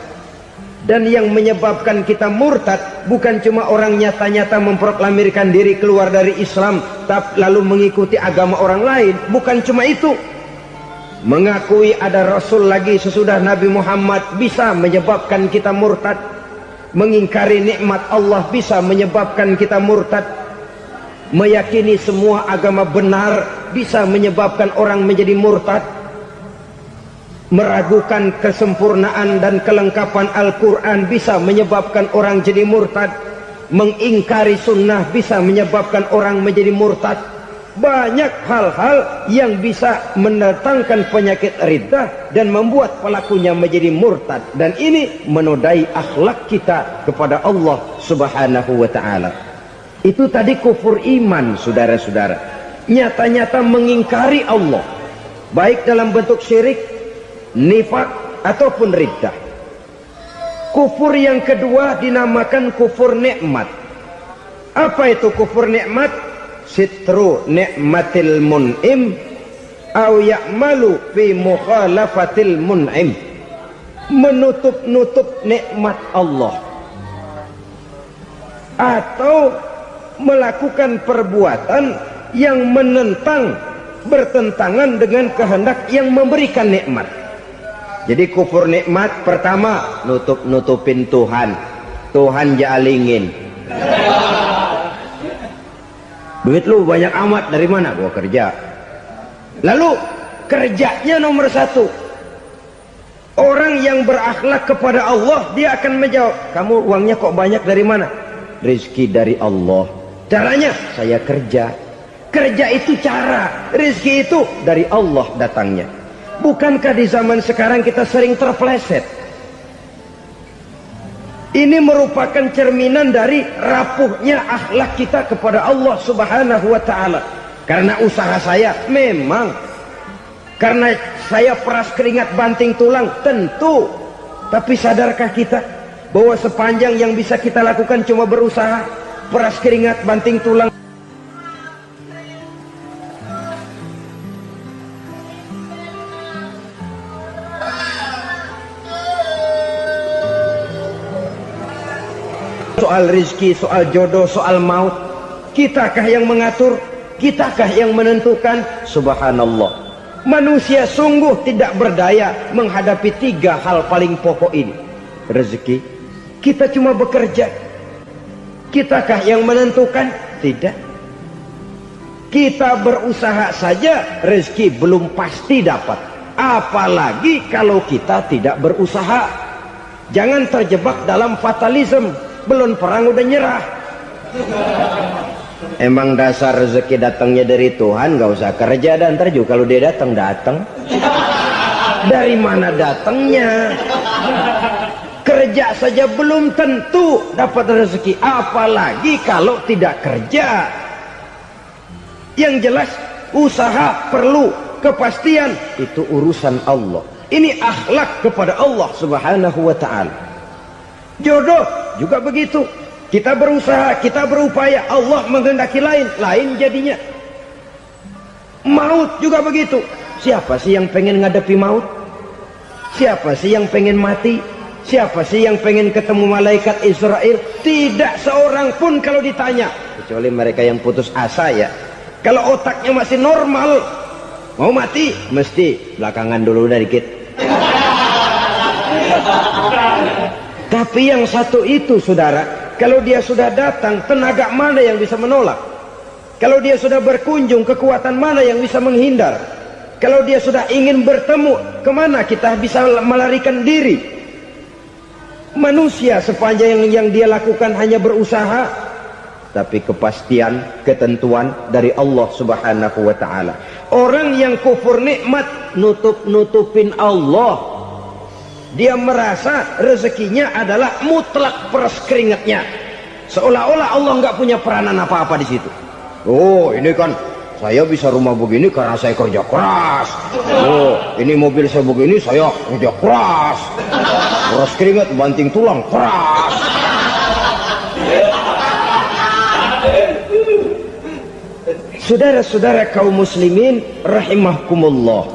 Dan yang menyebabkan kita murtad bukan cuma orang nyata-nyata memproklamirkan diri keluar dari Islam lalu mengikuti agama orang lain. Bukan cuma itu. Mengakui ada Rasul lagi sesudah Nabi Muhammad bisa menyebabkan kita murtad. Mengingkari nikmat Allah bisa menyebabkan kita murtad. Meyakini semua agama benar bisa menyebabkan orang menjadi murtad. Meragukan kesempurnaan dan kelengkapan Al-Quran bisa menyebabkan orang jadi murtad. Mengingkari sunnah bisa menyebabkan orang menjadi murtad. Banyak hal-hal yang bisa mendatangkan penyakit riddah dan membuat pelakunya menjadi murtad. Dan ini menodai akhlak kita kepada Allah Subhanahu wa ta'ala. Itu tadi kufur iman, saudara-saudara. Nyata-nyata mengingkari Allah, baik dalam bentuk syirik, nifak ataupun riddah. Kufur yang kedua dinamakan kufur nikmat. Apa itu kufur nikmat? Sitru nikmatil mun'im au ya'malu fi mukhalafatil mun'im. Menutup-nutup nikmat Allah atau melakukan perbuatan yang menentang, bertentangan dengan kehendak yang memberikan nikmat. Jadi kufur nikmat pertama, nutup-nutupin Tuhan. Tuhan jalingin. Duit lu banyak amat, dari mana? Gua kerja. Lalu kerjanya nomor satu. Orang yang berakhlak kepada Allah, dia akan menjawab, kamu uangnya kok banyak, dari mana? Rezeki dari Allah. Caranya, saya kerja. Kerja itu cara, rezeki itu dari Allah datangnya. Bukankah di zaman sekarang kita sering terpleset? Ini merupakan cerminan dari rapuhnya akhlak kita kepada Allah Subhanahu wa ta'ala. Karena usaha saya memang, karena saya peras keringat banting tulang, tentu. Tapi sadarkah kita bahwa sepanjang yang bisa kita lakukan cuma berusaha, peras keringat banting tulang? Soal rizki, soal jodoh, soal maut, kitakah yang mengatur? Kitakah yang menentukan? Subhanallah. Manusia sungguh tidak berdaya menghadapi tiga hal paling pokok ini. Rezeki, kita cuma bekerja. Kitakah yang menentukan? Tidak. Kita berusaha saja, rezeki belum pasti dapat. Apalagi kalau kita tidak berusaha. Jangan terjebak dalam fatalisme. Belum perang udah nyerah. Emang dasar rezeki datangnya dari Tuhan, gak usah kerja, dan ntar juga kalau dia datang. Dari mana datangnya? Kerja saja belum tentu dapat rezeki, apalagi kalau tidak kerja. Yang jelas usaha perlu kepastian, itu urusan Allah. Ini akhlak kepada Allah Subhanahu wa ta'ala. Jodoh juga begitu. Kita berusaha, kita berupaya, Allah menghendaki lain jadinya. Maut juga begitu. Siapa sih yang pengen ngadepi maut? Siapa sih yang pengen mati? Siapa sih yang pengen ketemu malaikat Israel? Tidak seorang pun kalau ditanya, kecuali mereka yang putus asa ya. Kalau otaknya masih normal, mau mati mesti belakangan dulu dikit. Tapi yang satu itu, saudara, kalau dia sudah datang, tenaga mana yang bisa menolak? Kalau dia sudah berkunjung, kekuatan mana yang bisa menghindar? Kalau dia sudah ingin bertemu, kemana kita bisa melarikan diri? Manusia sepanjang yang dia lakukan hanya berusaha, tapi kepastian, ketentuan dari Allah Subhanahu wa ta'ala. Orang yang kufur nikmat, nutupin Allah. Dia merasa rezekinya adalah mutlak peras keringatnya, seolah-olah Allah nggak punya peranan apa-apa di situ. Oh, ini kan saya bisa rumah begini karena saya kerja keras. Oh, ini mobil saya begini, saya kerja keras. Peras keringat, banting tulang, keras. Saudara-saudara kaum muslimin rahimahkumullah.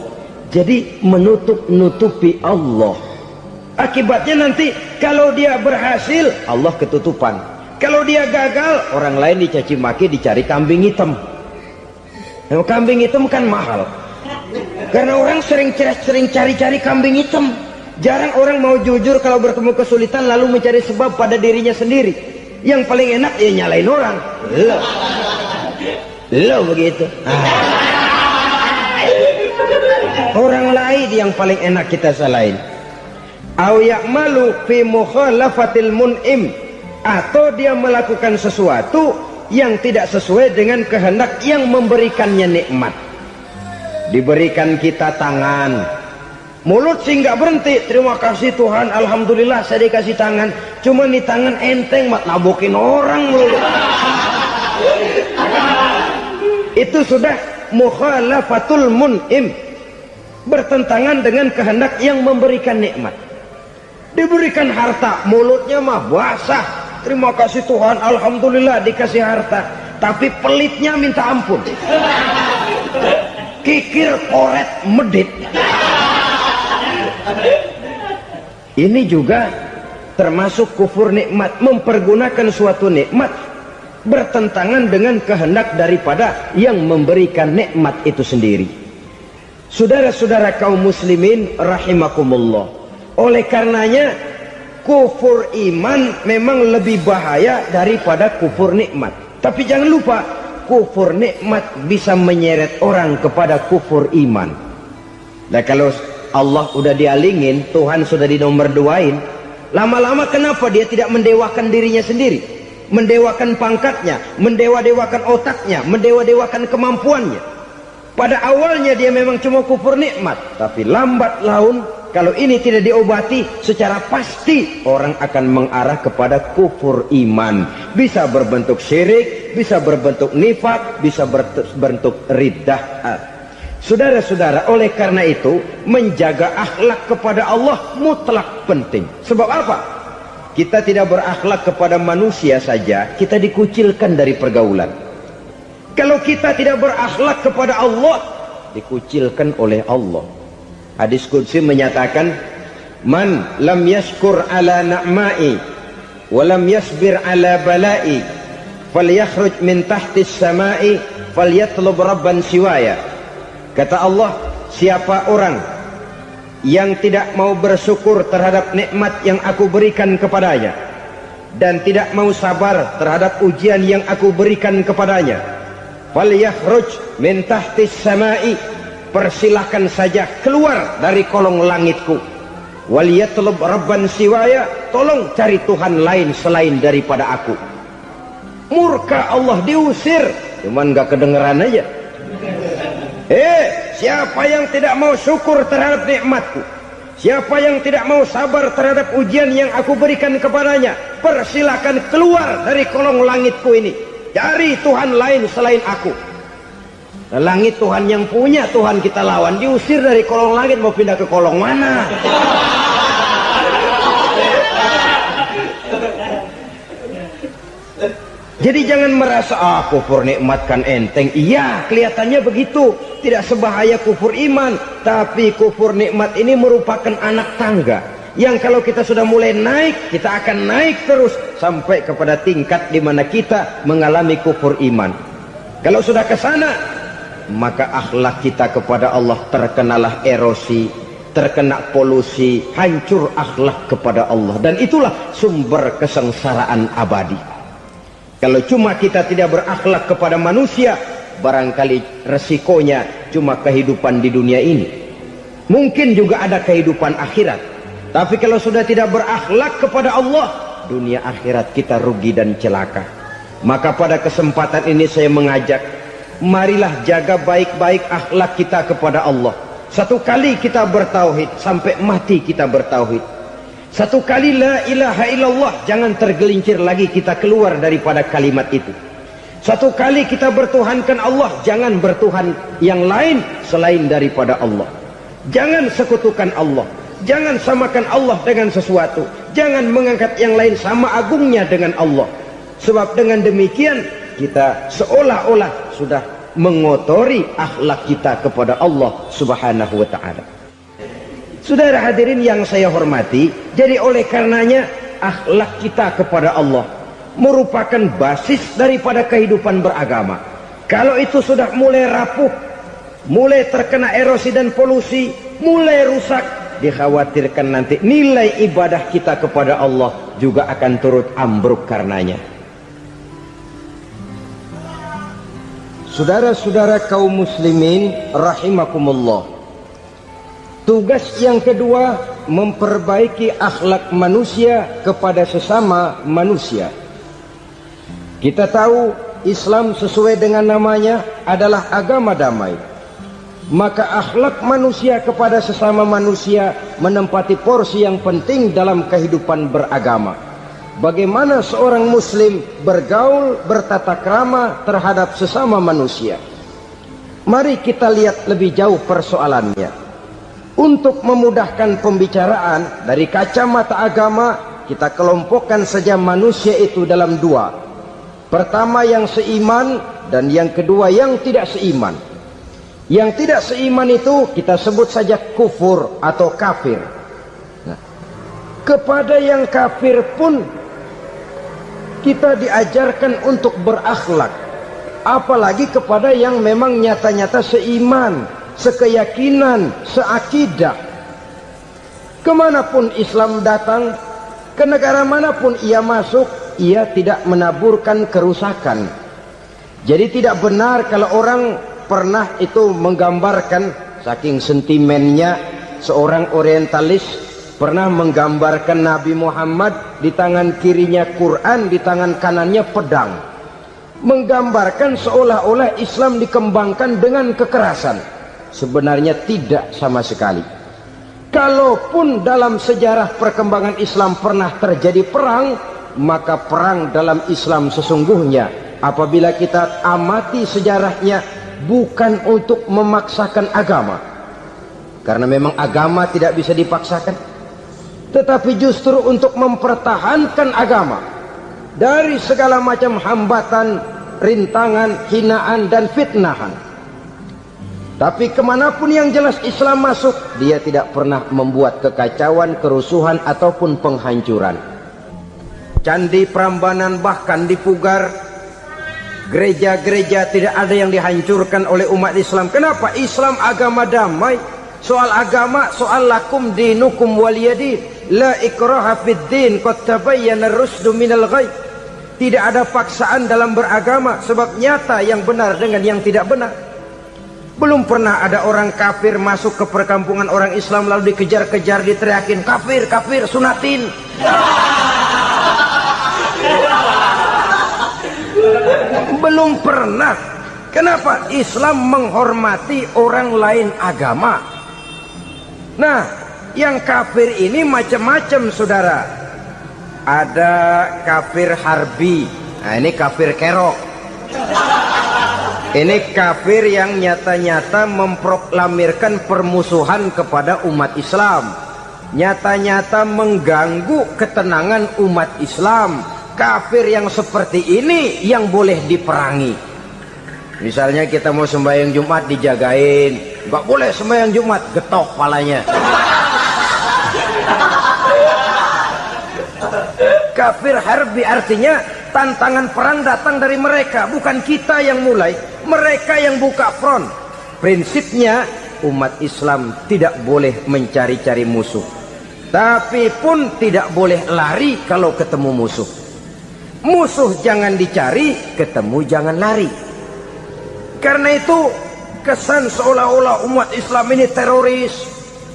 Jadi menutup-nutupi Allah. Akibatnya nanti Kalau dia berhasil, Allah ketutupan. Kalau dia gagal, orang lain dicaci maki, dicari kambing hitam. Nah, kambing hitam kan mahal. Karena orang sering cari-cari kambing hitam. Jarang orang mau jujur kalau bertemu kesulitan lalu mencari sebab pada dirinya sendiri. Yang paling enak ya nyalain orang. Lo begitu. Orang lain yang paling enak kita salahin. Au ya'malu fi mukhalafatil mun'im, atau dia melakukan sesuatu yang tidak sesuai dengan kehendak yang memberikannya nikmat. Diberikan kita tangan, mulut sih nggak berhenti, terima kasih Tuhan, alhamdulillah saya dikasih tangan. Cuma nih tangan enteng mat nabokin orang mulu. Itu sudah mukhalafatul mun'im, bertentangan dengan kehendak yang memberikan nikmat. Diberikan harta, mulutnya mah basah, terima kasih Tuhan, alhamdulillah dikasih harta, tapi pelitnya minta ampun. Kikir koret medit. Ini juga termasuk kufur nikmat, mempergunakan suatu nikmat bertentangan dengan kehendak daripada yang memberikan nikmat itu sendiri. Saudara-saudara kaum muslimin rahimakumullah, oleh karenanya kufur iman memang lebih bahaya daripada kufur nikmat. Tapi jangan lupa, kufur nikmat bisa menyeret orang kepada kufur iman. Nah kalau Allah udah dialingin, Tuhan sudah dinomor duain, lama-lama kenapa dia tidak mendewakan dirinya sendiri, mendewakan pangkatnya, mendewa-dewakan otaknya, mendewa-dewakan kemampuannya? Pada awalnya dia memang cuma kufur nikmat, tapi lambat laun kalau ini tidak diobati, secara pasti orang akan mengarah kepada kufur iman. Bisa berbentuk syirik, bisa berbentuk nifak, bisa berbentuk riddah. Saudara-saudara, oleh karena itu menjaga akhlak kepada Allah mutlak penting. Sebab apa? Kita tidak berakhlak kepada manusia saja, kita dikucilkan dari pergaulan. Kalau kita tidak berakhlak kepada Allah, dikucilkan oleh Allah. Hadis qudsi menyatakan, man lam yashkur ala na'ma'i wa lam yasbir ala bala'i falyakhruj min tahtis sama'i falyatlub rabban siwaya. Kata Allah, siapa orang yang tidak mau bersyukur terhadap nikmat yang aku berikan kepadanya dan tidak mau sabar terhadap ujian yang aku berikan kepadanya, falyakhruj min tahtis sama'i, persilahkan saja keluar dari kolong langitku, waliyatlub rabban siwaya, tolong cari Tuhan lain selain daripada aku. Murka Allah, diusir, cuman gak kedengeran aja. Siapa yang tidak mau syukur terhadap nikmatku, siapa yang tidak mau sabar terhadap ujian yang aku berikan kepadanya, persilahkan keluar dari kolong langitku ini, cari Tuhan lain selain aku. Langit Tuhan yang punya, Tuhan kita lawan, diusir dari kolong langit, mau pindah ke kolong mana? Jadi jangan merasa kufur nikmat kan enteng. Iya, kelihatannya begitu, tidak sebahaya kufur iman. Tapi kufur nikmat ini merupakan anak tangga yang kalau kita sudah mulai naik, kita akan naik terus sampai kepada tingkat di mana kita mengalami kufur iman. Kalau sudah ke sana, maka akhlak kita kepada Allah terkenalah erosi, terkena polusi, hancur akhlak kepada Allah, dan itulah sumber kesengsaraan abadi. Kalau cuma kita tidak berakhlak kepada manusia, barangkali resikonya cuma kehidupan di dunia ini. Mungkin juga ada kehidupan akhirat. Tapi kalau sudah tidak berakhlak kepada Allah, dunia akhirat kita rugi dan celaka. Maka pada kesempatan ini saya mengajak, marilah jaga baik-baik akhlak kita kepada Allah. Satu kali kita bertauhid, sampai mati kita bertauhid. Satu kali la ilaha illallah, jangan tergelincir lagi kita keluar daripada kalimat itu. Satu kali kita bertuhankan Allah, jangan bertuhan yang lain selain daripada Allah. Jangan sekutukan Allah, jangan samakan Allah dengan sesuatu, jangan mengangkat yang lain sama agungnya dengan Allah. Sebab dengan demikian kita seolah-olah sudah mengotori akhlak kita kepada Allah subhanahu wa ta'ala. Saudara hadirin yang saya hormati, jadi oleh karenanya akhlak kita kepada Allah merupakan basis daripada kehidupan beragama. Kalau itu sudah mulai rapuh, mulai terkena erosi dan polusi, mulai rusak, dikhawatirkan nanti nilai ibadah kita kepada Allah juga akan turut ambruk karenanya. Saudara-saudara kaum muslimin rahimakumullah, tugas yang kedua memperbaiki akhlak manusia kepada sesama manusia. Kita tahu Islam sesuai dengan namanya adalah agama damai. Maka akhlak manusia kepada sesama manusia menempati porsi yang penting dalam kehidupan beragama. Bagaimana seorang muslim bergaul, bertata krama terhadap sesama manusia. Mari kita lihat lebih jauh persoalannya. Untuk memudahkan pembicaraan dari kacamata agama, kita kelompokkan saja manusia itu dalam dua. Pertama yang seiman dan yang kedua yang tidak seiman. Yang tidak seiman itu kita sebut saja kufur atau kafir. Nah, kepada yang kafir pun kita diajarkan untuk berakhlak, apalagi kepada yang memang nyata-nyata seiman, sekeyakinan, seakidah. Kemanapun Islam datang, ke negara manapun ia masuk, ia tidak menaburkan kerusakan. Jadi tidak benar kalau orang pernah itu menggambarkan, saking sentimennya seorang orientalis pernah menggambarkan Nabi Muhammad di tangan kirinya Quran, di tangan kanannya pedang, menggambarkan seolah-olah Islam dikembangkan dengan kekerasan. Sebenarnya tidak sama sekali. Kalaupun dalam sejarah perkembangan Islam pernah terjadi perang, maka perang dalam Islam sesungguhnya apabila kita amati sejarahnya bukan untuk memaksakan agama, karena memang agama tidak bisa dipaksakan, tetapi justru untuk mempertahankan agama dari segala macam hambatan, rintangan, hinaan dan fitnahan. Tapi kemanapun yang jelas Islam masuk, dia tidak pernah membuat kekacauan, kerusuhan ataupun penghancuran. Candi Prambanan bahkan dipugar, gereja-gereja tidak ada yang dihancurkan oleh umat Islam. Kenapa? Islam agama damai. Soal agama, soal lakum dinukum waliyadin, la ikraha fid din, qad tabayyana ar-rusdu minal ghayy. Tidak ada paksaan dalam beragama, sebab nyata yang benar dengan yang tidak benar. Belum pernah ada orang kafir masuk ke perkampungan orang Islam lalu dikejar-kejar, diteriakin kafir, kafir, sunatin. Belum pernah. Kenapa? Islam menghormati orang lain agama. Nah, yang kafir ini macam-macam, saudara. Ada kafir harbi. Nah, ini kafir kerok. Ini kafir yang nyata-nyata memproklamirkan permusuhan kepada umat Islam, nyata-nyata mengganggu ketenangan umat Islam. Kafir yang seperti ini yang boleh diperangi. Misalnya kita mau sembahyang Jumat dijagain, nggak boleh sembahyang Jumat, getok palanya. Kafir harbi artinya tantangan perang datang dari mereka, bukan kita yang mulai, mereka yang buka front. Prinsipnya umat Islam tidak boleh mencari-cari musuh, tapi pun tidak boleh lari kalau ketemu musuh. Musuh jangan dicari, ketemu jangan lari. Karena itu kesan seolah-olah umat Islam ini teroris,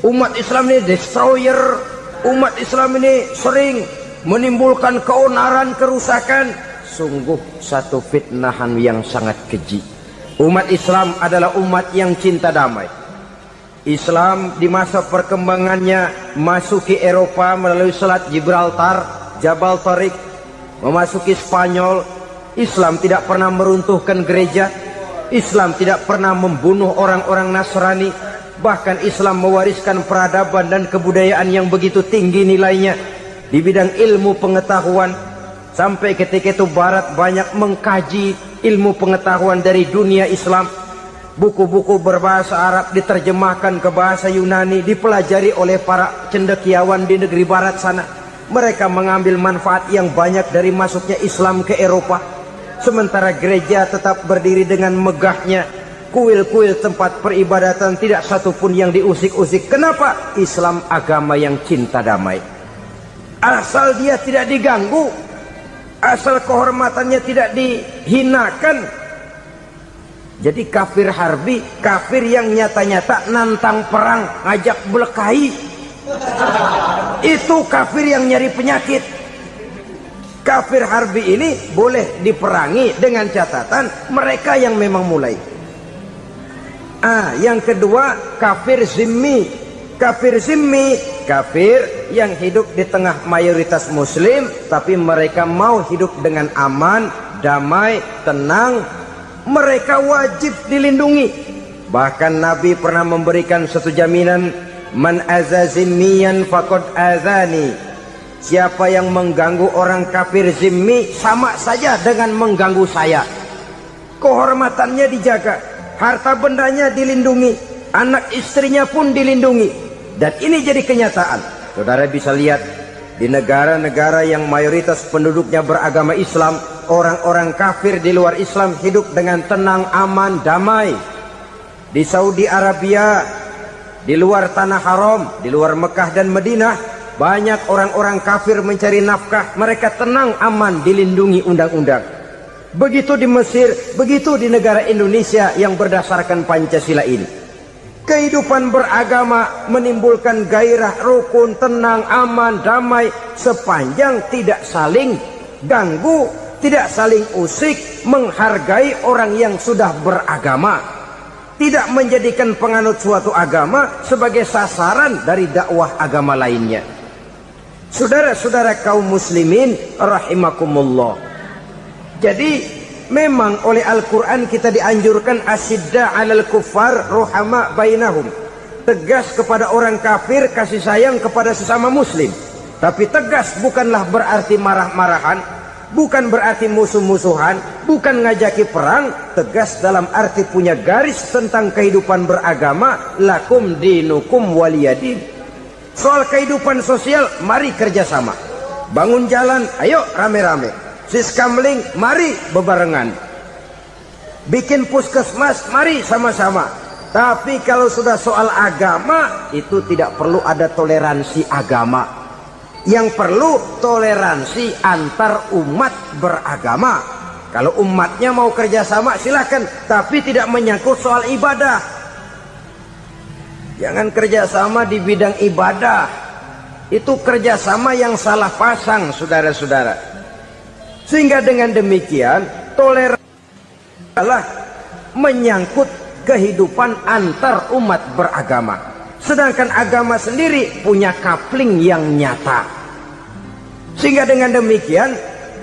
umat Islam ini destroyer, umat Islam ini sering menimbulkan keonaran, kerusakan, sungguh satu fitnahan yang sangat keji. Umat Islam adalah umat yang cinta damai. Islam di masa perkembangannya masuki Eropa melalui Selat Gibraltar, Jabal Tariq, memasuki Spanyol. Islam tidak pernah meruntuhkan gereja, Islam tidak pernah membunuh orang-orang Nasrani. Bahkan Islam mewariskan peradaban dan kebudayaan yang begitu tinggi nilainya di bidang ilmu pengetahuan, sampai ketika itu Barat banyak mengkaji ilmu pengetahuan dari dunia Islam. Buku-buku berbahasa Arab diterjemahkan ke bahasa Yunani, dipelajari oleh para cendekiawan di negeri barat sana. Mereka mengambil manfaat yang banyak dari masuknya Islam ke Eropa. Sementara gereja tetap berdiri dengan megahnya. Kuil-kuil tempat peribadatan tidak satupun yang diusik-usik. Kenapa? Islam agama yang cinta damai. Asal dia tidak diganggu, asal kehormatannya tidak dihinakan. Jadi kafir harbi, kafir yang nyata-nyata nantang perang, ngajak berkelahi, itu kafir yang nyari penyakit. Kafir harbi ini boleh diperangi dengan catatan mereka yang memang mulai. Yang kedua, kafir zimmi. Kafir zimmi, kafir yang hidup di tengah mayoritas muslim, tapi mereka mau hidup dengan aman, damai, tenang. Mereka wajib dilindungi. Bahkan Nabi pernah memberikan satu jaminan, man aza zimmiyan faqad azani. Siapa yang mengganggu orang kafir zimmi sama saja dengan mengganggu saya. Kehormatannya dijaga, harta bendanya dilindungi, anak istrinya pun dilindungi. Dan ini jadi kenyataan. Saudara bisa lihat di negara-negara yang mayoritas penduduknya beragama Islam, orang-orang kafir di luar Islam hidup dengan tenang, aman, damai. Di Saudi Arabia, di luar tanah haram, di luar Mekah dan Madinah, banyak orang-orang kafir mencari nafkah. Mereka tenang, aman, dilindungi undang-undang. Begitu di Mesir, begitu di negara Indonesia yang berdasarkan Pancasila ini. Kehidupan beragama menimbulkan gairah, rukun, tenang, aman, damai, sepanjang tidak saling ganggu, tidak saling usik, menghargai orang yang sudah beragama, tidak menjadikan penganut suatu agama sebagai sasaran dari dakwah agama lainnya. Saudara-saudara kaum muslimin rahimakumullah. Jadi memang oleh Al-Quran kita dianjurkan asyidda 'alal kuffar ruhama bainahum. Tegas kepada orang kafir, kasih sayang kepada sesama muslim. Tapi tegas bukanlah berarti marah-marahan, bukan berarti musuh-musuhan, bukan ngajaki perang. Tegas dalam arti punya garis tentang kehidupan beragama, lakum dinukum waliyadin. Soal kehidupan sosial, mari kerjasama. Bangun jalan, ayo rame-rame. Siskamling, mari bebarengan. Bikin puskesmas, mari sama-sama. Tapi kalau sudah soal agama, itu tidak perlu ada toleransi agama. Yang perlu toleransi antar umat beragama. Kalau umatnya mau kerjasama silakan, tapi tidak menyangkut soal ibadah. Jangan kerjasama di bidang ibadah. Itu kerjasama yang salah pasang, saudara-saudara. Sehingga dengan demikian toleransi adalah menyangkut kehidupan antar umat beragama. Sedangkan agama sendiri punya coupling yang nyata. Sehingga dengan demikian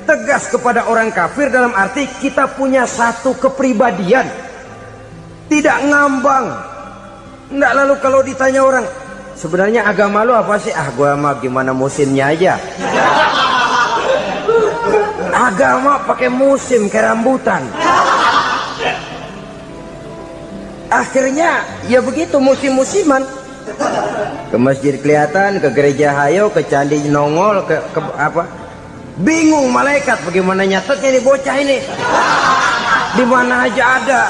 tegas kepada orang kafir dalam arti kita punya satu kepribadian. Tidak ngambang. Enggak, lalu kalau ditanya orang, sebenarnya agama lu apa sih? Gua mah gimana musimnya aja. Agama pakai musim kayak rambutan. Akhirnya ya begitu, musim-musiman. Ke masjid kelihatan, ke gereja hayo, ke candi nongol, ke apa? Bingung malaikat bagaimana nyatetnya nih bocah ini. Di mana aja ada.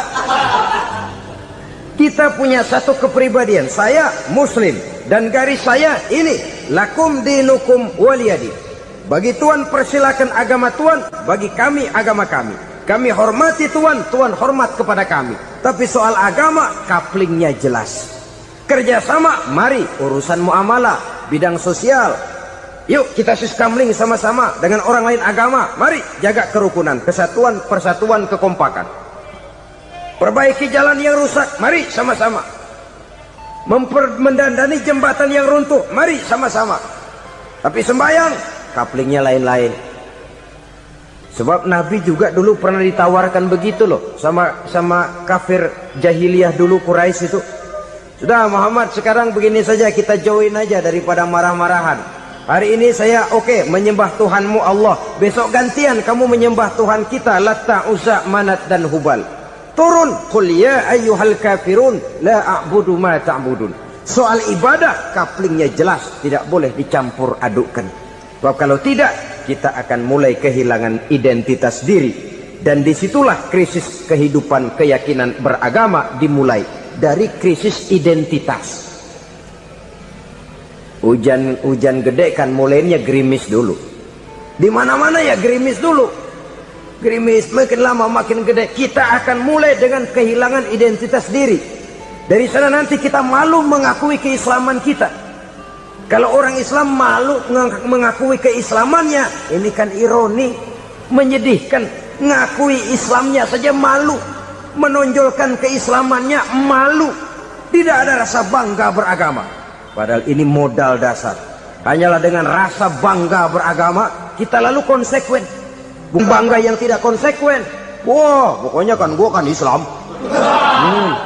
Kita punya satu kepribadian. Saya muslim dan garis saya ini, lakum dinukum waliyadin. Bagi Tuhan persilakan agama Tuhan, bagi kami agama kami. Kami hormati Tuhan, Tuhan hormat kepada kami. Tapi soal agama, couplingnya jelas. Kerjasama, mari urusan muamalah, bidang sosial. Yuk kita siskamling sama-sama dengan orang lain agama. Mari jaga kerukunan, kesatuan, persatuan, kekompakan. Perbaiki jalan yang rusak, mari sama-sama. Mendandani jembatan yang runtuh, mari sama-sama. Tapi sembahyang, couplingnya lain-lain. Sebab Nabi juga dulu pernah ditawarkan begitu loh sama kafir jahiliyah dulu, Quraisy itu. Sudah Muhammad, sekarang begini saja, kita join aja daripada marah-marahan. Hari ini saya oke, menyembah Tuhanmu Allah. Besok gantian kamu menyembah Tuhan kita, Latta, Uzza, Manat dan Hubal. turun, qul ya ayyuhal kafirun la a'budu ma ta'budun. Soal ibadah kaplingnya jelas, tidak boleh dicampur adukkan. Sebab kalau tidak, kita akan mulai kehilangan identitas diri, dan disitulah krisis kehidupan keyakinan beragama dimulai dari krisis identitas. Hujan gede kan mulainya gerimis dulu. Di mana-mana ya gerimis dulu. Gerimis makin lama makin gede. Kita akan mulai dengan kehilangan identitas diri. Dari sana nanti kita malu mengakui keislaman kita. Kalau orang Islam malu mengakui keislamannya, ini kan ironi, menyedihkan. Ngakui Islamnya saja malu, menonjolkan keislamannya malu. Tidak ada rasa bangga beragama. Padahal ini modal dasar. Hanyalah dengan rasa bangga beragama kita lalu konsekuen. Bangga yang tidak konsekuen, wah pokoknya kan gua kan Islam,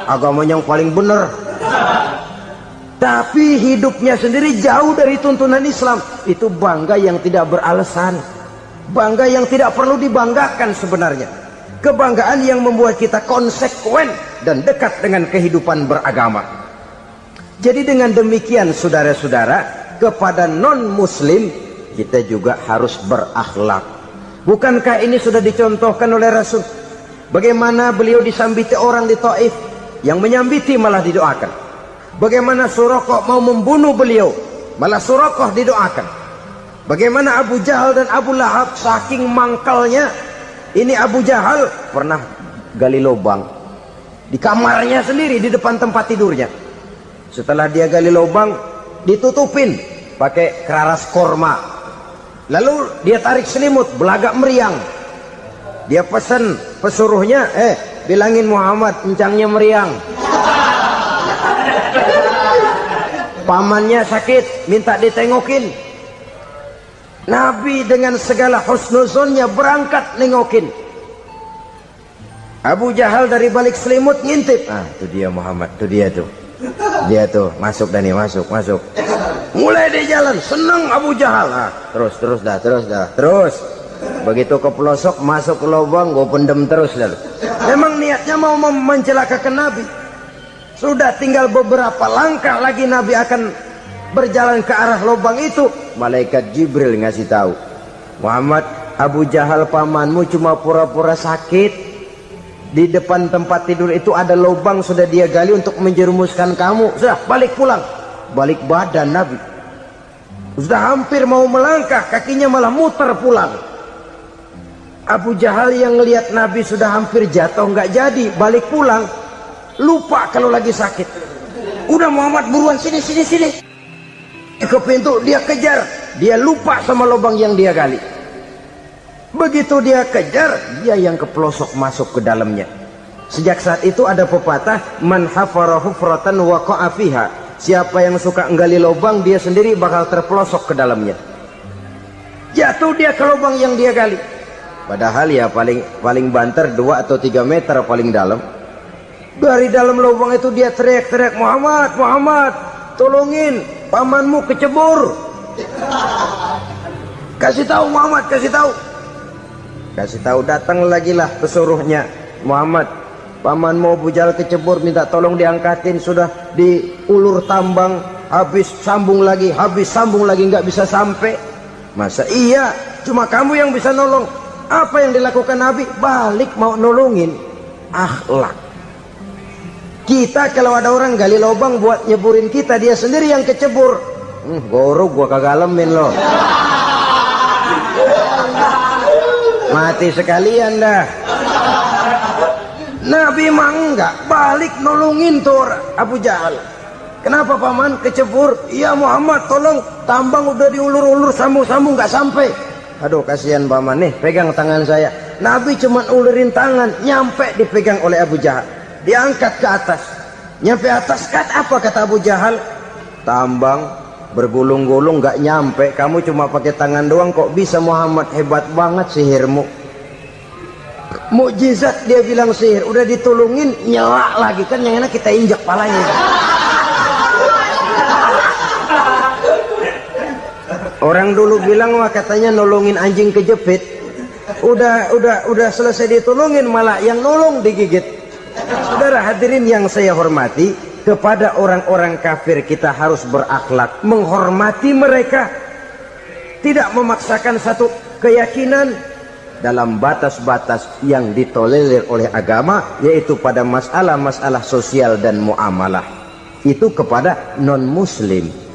agama yang paling benar. Tapi hidupnya sendiri jauh dari tuntunan Islam. Itu bangga yang tidak beralasan, bangga yang tidak perlu dibanggakan sebenarnya. Kebanggaan yang membuat kita konsekuen dan dekat dengan kehidupan beragama. Jadi dengan demikian saudara-saudara, kepada non-muslim kita juga harus berakhlak. Bukankah ini sudah dicontohkan oleh Rasul? Bagaimana beliau disambiti orang di Taif, yang menyambiti malah didoakan. Bagaimana Suraqah mau membunuh beliau, malah Suraqah didoakan. Bagaimana Abu Jahal dan Abu Lahab saking mangkalnya. Ini Abu Jahal pernah gali lubang di kamarnya sendiri, di depan tempat tidurnya. Setelah dia gali lubang, ditutupin pakai keraras korma. Lalu dia tarik selimut, belagak meriang. Dia pesan pesuruhnya, bilangin Muhammad encangnya meriang. Pamannya sakit, minta ditengokin. Nabi dengan segala husnuzonnya berangkat nengokin. Abu Jahal dari balik selimut ngintip. Itu dia Muhammad, itu dia tuh. Dia tuh masuk Dani, masuk. Mulai di jalan, senang Abu Jahal. Terus. Begitu ke pelosok, masuk ke lubang, gue pendem terus lalu. Memang niatnya mau mencelakakan Nabi. Sudah tinggal beberapa langkah lagi Nabi akan berjalan ke arah lubang itu. Malaikat Jibril ngasih tahu, Muhammad, Abu Jahal pamanmu cuma pura-pura sakit. Di depan tempat tidur itu ada lubang sudah dia gali untuk menjerumuskan kamu. Sudah balik pulang. Balik badan Nabi. Sudah hampir mau melangkah, kakinya malah muter pulang. Abu Jahal yang ngelihat Nabi sudah hampir jatuh nggak jadi, balik pulang. Lupa kalau lagi sakit. Udah Muhammad buruan sini. Ke pintu dia kejar. Dia lupa sama lubang yang dia gali. Begitu dia kejar, dia yang kepelosok masuk ke dalamnya. Sejak saat itu ada pepatah, man hafara hufratan waqa'a fiha. Siapa yang suka nggali lubang, dia sendiri bakal terpelosok ke dalamnya. Jatuh dia ke lubang yang dia gali. Padahal ya paling banter 2 atau 3 meter paling dalam. Dari dalam lubang itu dia teriak-teriak, Muhammad, tolongin, pamanmu kecebur. Kasih tahu Muhammad, kasih tahu, datang lagi lah pesuruhnya. Muhammad, pamanmu Abu Jahal kecebur, minta tolong diangkatin. Sudah diulur tambang, habis sambung lagi, nggak bisa sampai. Masa iya, cuma kamu yang bisa nolong. Apa yang dilakukan Nabi? Balik mau nolongin. Akhlak. Kita kalau ada orang gali lubang buat nyeburin kita, dia sendiri yang kecebur. Gorok gua kagak lemin loh. Mati sekalian dah. Nabi mah enggak, balik nolongin tuh Abu Jahal. Kenapa paman kecebur? Iya Muhammad, tolong, tambang udah diulur-ulur, sambung-sambung nggak sampai. Aduh kasihan paman, nih pegang tangan saya. Nabi cuma ulurin tangan, nyampe dipegang oleh Abu Jahal. Diangkat ke atas. Nyampe atas, apa kata Abu Jahal? Tambang bergulung-gulung nggak nyampe, kamu cuma pakai tangan doang kok bisa Muhammad, hebat banget sihirmu. Mukjizat dia bilang sihir, udah ditolongin nyelak lagi, kan yang enak kita injak palanya. Orang dulu bilang wah katanya nolongin anjing kejepit, udah selesai ditolongin malah yang nolong digigit. Saudara hadirin yang saya hormati, kepada orang-orang kafir kita harus berakhlak, menghormati mereka, tidak memaksakan satu keyakinan dalam batas-batas yang ditolerir oleh agama, yaitu pada masalah-masalah sosial dan muamalah. Itu kepada non-muslim.